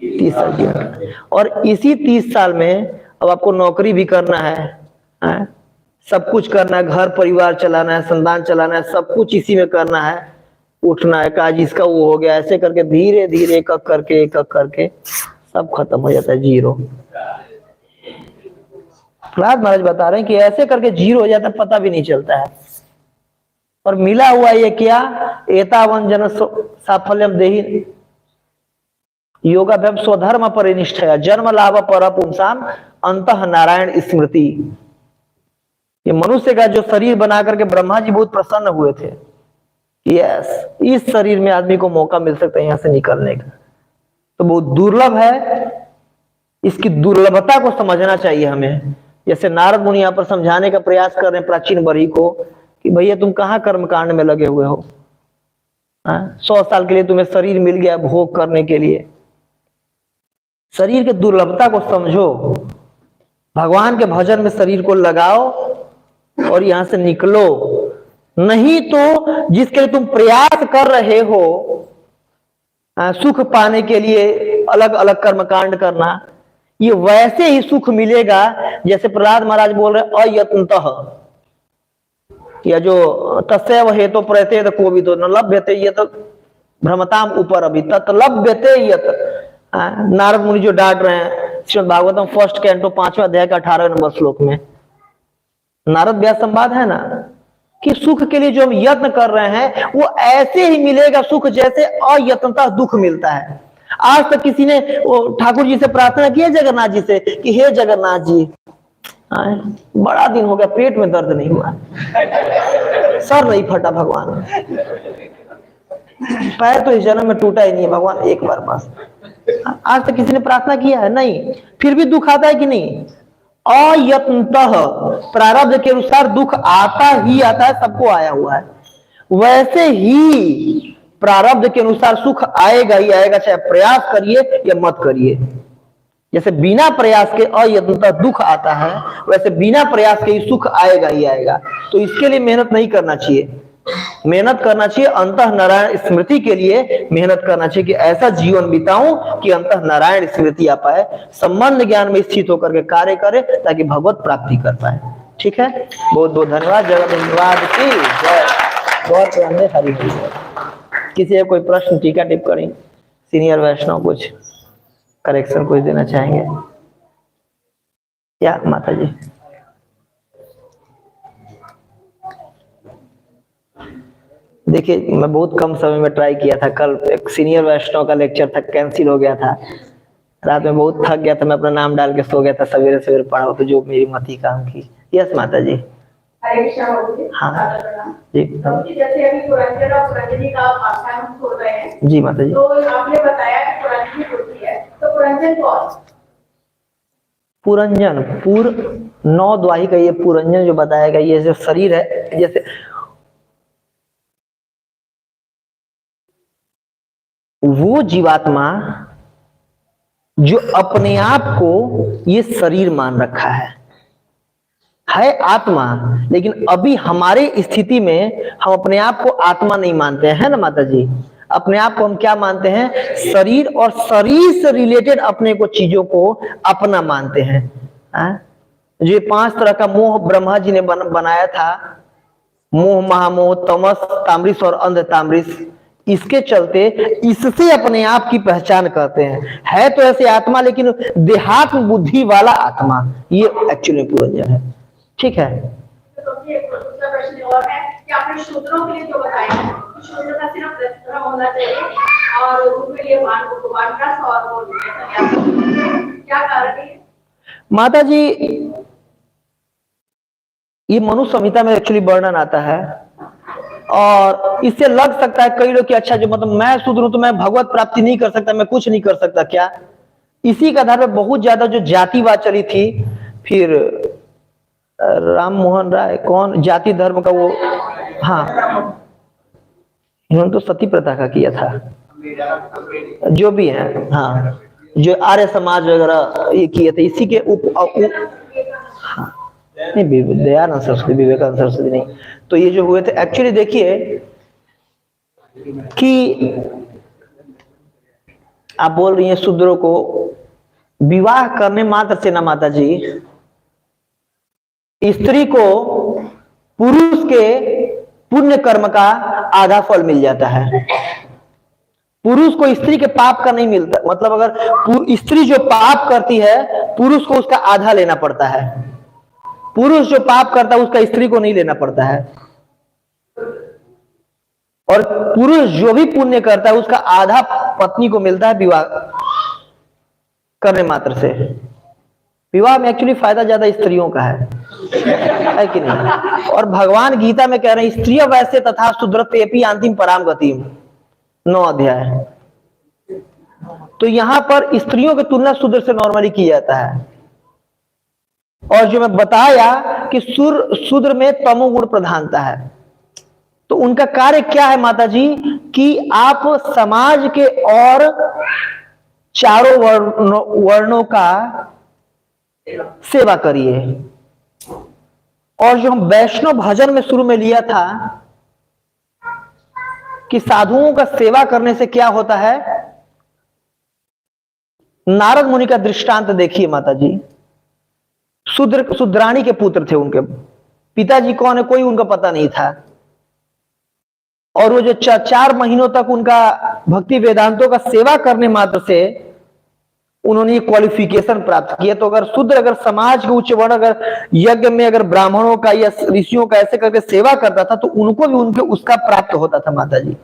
30 साल जीवन। और इसी 30 साल में अब आपको नौकरी भी करना है, सब कुछ करना है, घर परिवार चलाना है, संतान चलाना है, सब कुछ इसी में करना है। उठना है, काज इसका वो हो गया, ऐसे करके धीरे धीरे एक एक करके सब खत्म हो जाता है, जीरो। प्रहलाद महाराज बता रहे हैं कि ऐसे करके जीरो हो जाता है, पता भी नहीं चलता है। और मिला हुआ ये क्या? एतावन जन साफल्यम देहि योगाभ्याम स्वधर्म परिनिष्ठया जन्म लाभ पर पुंसाम अंतः नारायण स्मृति। ये मनुष्य का जो शरीर बना करके ब्रह्मा जी बहुत प्रसन्न हुए थे। यस, इस शरीर में आदमी को मौका मिल सकता है यहाँ से निकलने का, तो बहुत दुर्लभ है। इसकी दुर्लभता को समझना चाहिए हमें। जैसे नारद मुनि यहाँ पर समझाने का प्रयास कर रहे हैं प्राचीन बरी को कि भैया तुम कहाँ कर्मकांड में लगे हुए हो, 100 साल के लिए तुम्हें शरीर मिल गया भोग करने के लिए। शरीर की दुर्लभता को समझो, भगवान के भजन में शरीर को लगाओ और यहां से निकलो। नहीं तो जिसके लिए तुम प्रयास कर रहे हो सुख पाने के लिए अलग अलग कर्मकांड करना, ये वैसे ही सुख मिलेगा जैसे प्रहलाद महाराज बोल रहे अयत्नतः, या जो तस्यैव हेतु प्रयतेत कोविद न लभ्यते यत भ्रमताम ऊपर अभी तत्लभ्यते यत। नारद मुनि जो डांट रहे हैं श्रीमद् भागवतम 1st कैंटो 5वें अध्याय का 18वें नंबर श्लोक में, नारद व्यास संवाद है ना, कि सुख के लिए जो हम यत्न कर रहे हैं वो ऐसे ही मिलेगा सुख जैसे अयत्नता दुख मिलता है। आज तक किसी ने ठाकुर जी से प्रार्थना की है, जगन्नाथ जी से, कि हे जगन्नाथ जी, बड़ा दिन हो गया पेट में दर्द नहीं हुआ, सर नहीं फटा भगवान, पैर तो इस जन्म में टूटा ही नहीं है भगवान, एक बार बस। आज तक किसी ने प्रार्थना किया है? नहीं। फिर भी दुख आता है कि नहीं? अयत्नतः प्रारब्ध के अनुसार दुख आता ही आता है, सबको आया हुआ है। वैसे ही प्रारब्ध के अनुसार सुख आएगा ही आएगा, चाहे प्रयास करिए या मत करिए। जैसे बिना प्रयास के अयत्नतः दुख आता है, वैसे बिना प्रयास के ही सुख आएगा ही आएगा। तो इसके लिए मेहनत नहीं करना चाहिए, मेहनत करना चाहिए अंतः नारायण स्मृति के लिए मेहनत करना चाहिए कि ऐसा जीवन बिताऊं कि अंतः नारायण स्मृति आ पाए, संबंध ज्ञान में स्थित होकर के कार्य करे ताकि भगवत प्राप्ति कर पाए। ठीक है, बहुत बहुत धन्यवाद। जगन्नाथ की जय। बहुत हरि हरि। किसी को कोई प्रश्न टीका टिप्पणी, सीनियर वैष्णव कुछ करेक्शन कुछ देना चाहेंगे क्या माता जी? देखिए, मैं बहुत कम समय में ट्राई किया था। कल एक सीनियर वैष्णव का लेक्चर था, कैंसिल हो गया था। रात में बहुत थक गया था, मैं अपना नाम डाल के सो गया था। सवेरे सवेरे पढ़ा तो जो मेरी मति काम की। यस माता जी। हाँ जी। जैसे अभी पुरंजन और पुरंजनी का आख्यान हम सुन रहे हैं जी माता जी। तो आपने बताया कि पुरंजनी होती है, तो पुरंजन कौन? पुरंजन, पूर नौ द्वाही का ये पुरंजन जो बताया गया, ये जो शरीर है, जैसे वो जीवात्मा जो अपने आप को ये शरीर मान रखा है आत्मा, लेकिन अभी हमारे स्थिति में हम अपने आप को आत्मा नहीं मानते हैं ना माता जी। अपने आप को हम क्या मानते हैं? शरीर, और शरीर से रिलेटेड अपने को चीजों को अपना मानते हैं। जो 5 तरह का मोह ब्रह्मा जी ने बनाया था, मोह, महामोह, तमस, तामरिस और अंध तामरिस, इसके चलते इससे अपने आप की पहचान करते हैं। है तो ऐसे आत्मा, लेकिन देहात्म बुद्धि वाला आत्मा, ये एक्चुअली पुरंजन है। ठीक है। तो दूसरा प्रश्न और है कि आपने शूद्रों के लिए जो बताया है, शूद्र का सिर्फ दर्शन होना चाहिए और उनके लिए वानप्रस्थ और वो क्या कारण है? माता जी, ये मनु संहिता में एक्चुअली वर्णन आता है, और इससे लग सकता है कई लोग कि अच्छा, जो मतलब मैं शूद्र हूं तो मैं भगवत प्राप्ति नहीं कर सकता, मैं कुछ नहीं कर सकता क्या? इसी के आधार पर बहुत ज्यादा जो जातिवाद चली थी, फिर राम मोहन राय, कौन जाति धर्म का वो, हाँ, इन्होंने तो सती प्रथा का किया था, जो भी है, हाँ, जो आर्य समाज वगैरह ये किए थे, इसी के हाँ, नहीं, दयानंद सरस्वती, विवेकानंद सरस्वती नहीं, तो ये जो हुए थे एक्चुअली, देखिए कि आप बोल रही हैं शूद्रों को विवाह करने मात्र से ना माता जी, स्त्री को पुरुष के पुण्य कर्म का आधा फल मिल जाता है। पुरुष को स्त्री के पाप का नहीं मिलता, मतलब अगर स्त्री जो पाप करती है, पुरुष को उसका आधा लेना पड़ता है। पुरुष जो पाप करता है उसका स्त्री को नहीं लेना पड़ता है, और पुरुष जो भी पुण्य करता है उसका आधा पत्नी को मिलता है विवाह करने मात्र से। विवाह में एक्चुअली फायदा ज्यादा स्त्रियों का है कि नहीं? और भगवान गीता में कह रहे हैं, स्त्रिय वैसे तथा शूद्रतेपि अंतिम पराम गतिम, 9 अध्याय। तो यहां पर स्त्रियों की तुलना शूद्र से नॉर्मली की जाता है। और जो मैं बताया कि शूद्र में तमोगुण प्रधानता है, तो उनका कार्य क्या है माता जी, कि आप समाज के और चारों वर्णों का सेवा करिए। और जो हम वैष्णव भजन में शुरू में लिया था कि साधुओं का सेवा करने से क्या होता है, नारद मुनि का दृष्टांत देखिए माता जी। शूद्राणी के पुत्र थे, उनके पिताजी कौन है कोई उनका पता नहीं था, और वो जो 4 महीनों तक उनका भक्ति वेदांतों का सेवा करने मात्र से उन्होंने ये क्वालिफिकेशन प्राप्त किया। तो अगर शूद्र अगर समाज के उच्च वर्ण अगर यज्ञ में अगर ब्राह्मणों का या ऋषियों का ऐसे करके सेवा करता था तो उनको भी उनके उसका प्राप्त होता था माता जी।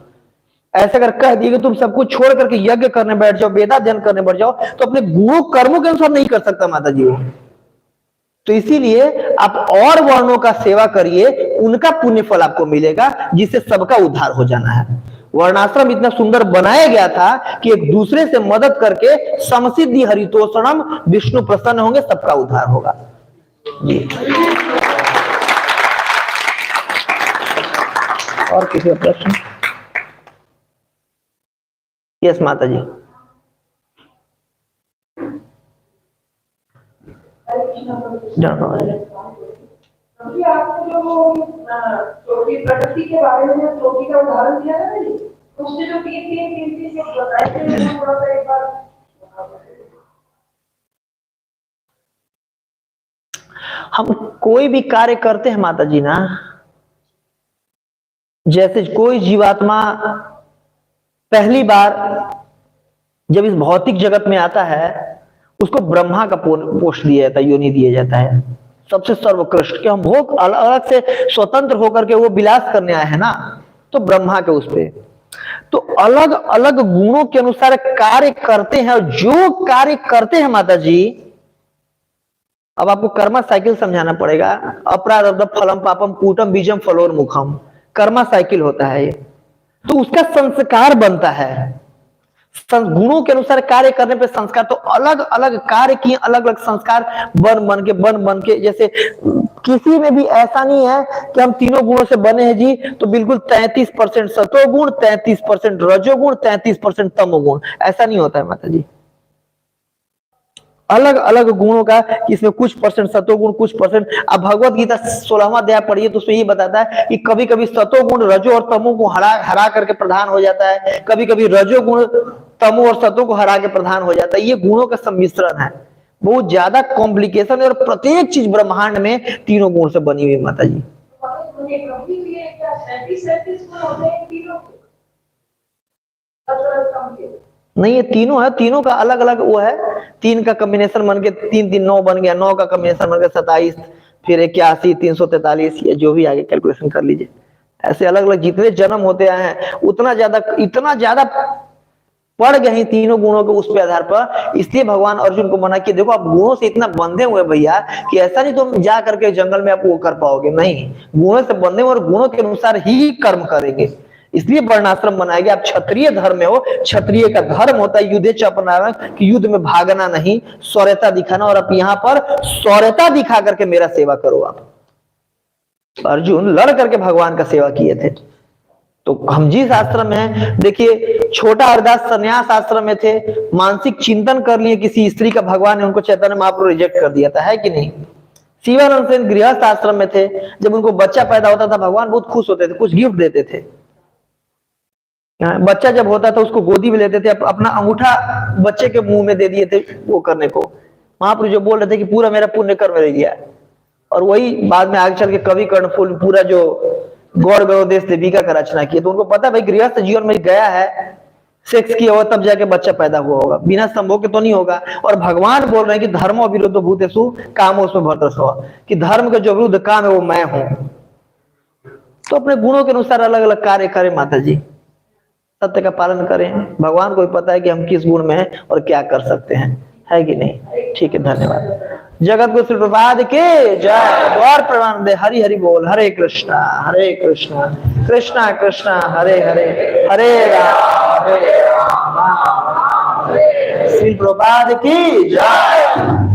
ऐसे अगर कह दिए कि तुम सब कुछ छोड़ करके यज्ञ करने बैठ जाओ, वेदाध्ययन करने बैठ जाओ, तो अपने गुणों कर्मों के अनुसार नहीं कर सकता माता जी वो। तो इसीलिए आप और वर्णों का सेवा करिए, उनका पुण्य फल आपको मिलेगा, जिससे सबका उद्धार हो जाना है। वर्णाश्रम इतना सुंदर बनाया गया था कि एक दूसरे से मदद करके समसिद्धि हरितोषणम, विष्णु प्रसन्न होंगे, सबका उद्धार होगा। जी और किसी का प्रश्न? यस माता जी। अभी आपने जो प्रकृति के बारे में चोटी का उदाहरण दिया है ना, उससे जो तीन चीजें बताए थे, थोड़ा सा एक बार। हम कोई भी कार्य करते हैं माता जी ना, जैसे कोई जीवात्मा पहली बार जब इस भौतिक जगत में आता है, उसको ब्रह्मा का पोष दिया जाता है, योनि दिया जाता है, सबसे सर्वोत्कृष्ट। कि हम भोग अलग अलग से स्वतंत्र होकर के वो विलास करने आए हैं ना, तो ब्रह्मा के उस पे तो अलग अलग गुणों के अनुसार कार्य करते हैं। और जो कार्य करते हैं माता जी, अब आपको कर्मा साइकिल समझाना पड़ेगा। अपराध फलम पापम कूटम बीजम फलोर्मुखम, कर्मा साइकिल होता है ये। तो उसका संस्कार बनता है, गुणों के अनुसार कार्य करने पे संस्कार। तो अलग अलग कार्य किए, अलग अलग संस्कार बन के जैसे किसी में भी ऐसा नहीं है कि हम तीनों गुणों से बने हैं जी, तो बिल्कुल 33% सतोगुण, 33% रजोगुण, 33% तमोगुण, ऐसा नहीं होता है माता जी। अलग अलग गुणों का, इसमें कुछ परसेंट सतोगुण, कुछ परसेंट। अब भगवत गीता 16वां अध्याय पढ़िए तो उसमें ये बताता है कि कभी कभी सतोगुण रजो और तमो को हरा करके प्रधान हो जाता है, कभी कभी रजोगुण तमो और सतो को हरा के प्रधान हो जाता है। ये गुणों का सम्मिश्रण है, बहुत ज्यादा कॉम्प्लिकेशन है। और प्रत्येक चीज ब्रह्मांड में तीनों गुण से बनी हुई माता जी। नहीं, ये तीनों है, तीनों का अलग अलग वो है। 3 का कॉम्बिनेशन बन के 3 3 9 बन गया, 9 का कॉम्बिनेशन बन गया 27, फिर 81, 343, ये जो भी आगे कैलकुलेशन कर लीजिए। ऐसे अलग अलग जितने जन्म होते आए हैं, इतना ज्यादा पड़ गए हैं तीनों गुणों के उस पे आधार पर। इसलिए भगवान अर्जुन को मना किया, देखो आप गुणों से इतना बंधे हुए भैया कि ऐसा नहीं तुम जा करके जंगल में आप वो कर पाओगे, नहीं, गुणों से बंधे हुए और गुणों के अनुसार ही कर्म करेंगे। इसलिए वर्णाश्रम बनाया गया। आप क्षत्रिय धर्म में हो, क्षत्रिय का धर्म होता है युद्धे च अपनाना, कि युद्ध में भागना नहीं, शौर्यता दिखाना। और आप यहाँ पर शौर्यता दिखा करके मेरा सेवा करो। आप अर्जुन लड़ करके भगवान का सेवा किए थे। तो हम जिस आश्रम में हैं, देखिए छोटा हरदास संन्यास आश्रम में थे, मानसिक चिंतन कर लिए किसी स्त्री का, भगवान ने उनको चैतन्य महाप्रभु रिजेक्ट कर दिया था, है कि नहीं। शिवानंद सेन गृहस्थ आश्रम में थे, जब उनको बच्चा पैदा होता था भगवान बहुत खुश होते थे, कुछ गिफ्ट देते थे। बच्चा जब होता था उसको गोदी में लेते थे, अपना अंगूठा बच्चे के मुंह में दे दिए थे वो करने को। महाप्रभु जो बोल रहे थे कि पूरा मेरा पुण्य कर्म रह गया। और वही बाद में आगे चल के कवि कर्णफूल पूरा जो गौर गौ देश देविका का रचना किया। तो उनको पता भाई गृहस्थ जीवन में गया है, सेक्स किया हुआ तब जाके बच्चा पैदा हुआ होगा, बिना संभोग के तो नहीं होगा। और भगवान बोल रहे हैं कि धर्म विरुद्ध भूतेषु काम उसमें भरतस्व, कि धर्म के जो विरुद्ध काम है वो मैं हूं। तो अपने गुणों के अनुसार अलग अलग कार्य करें माता जी, सत्य का पालन करें। भगवान को भी पता है कि हम किस गुण में हैं और क्या कर सकते हैं, है कि नहीं। ठीक है, धन्यवाद। जगत गुरु श्री प्रभुपाद के जय। और प्रणाम दे। हरि हरि बोल। हरे कृष्णा कृष्णा कृष्णा हरे हरे, हरे राम श्री प्रभुपाद की जय।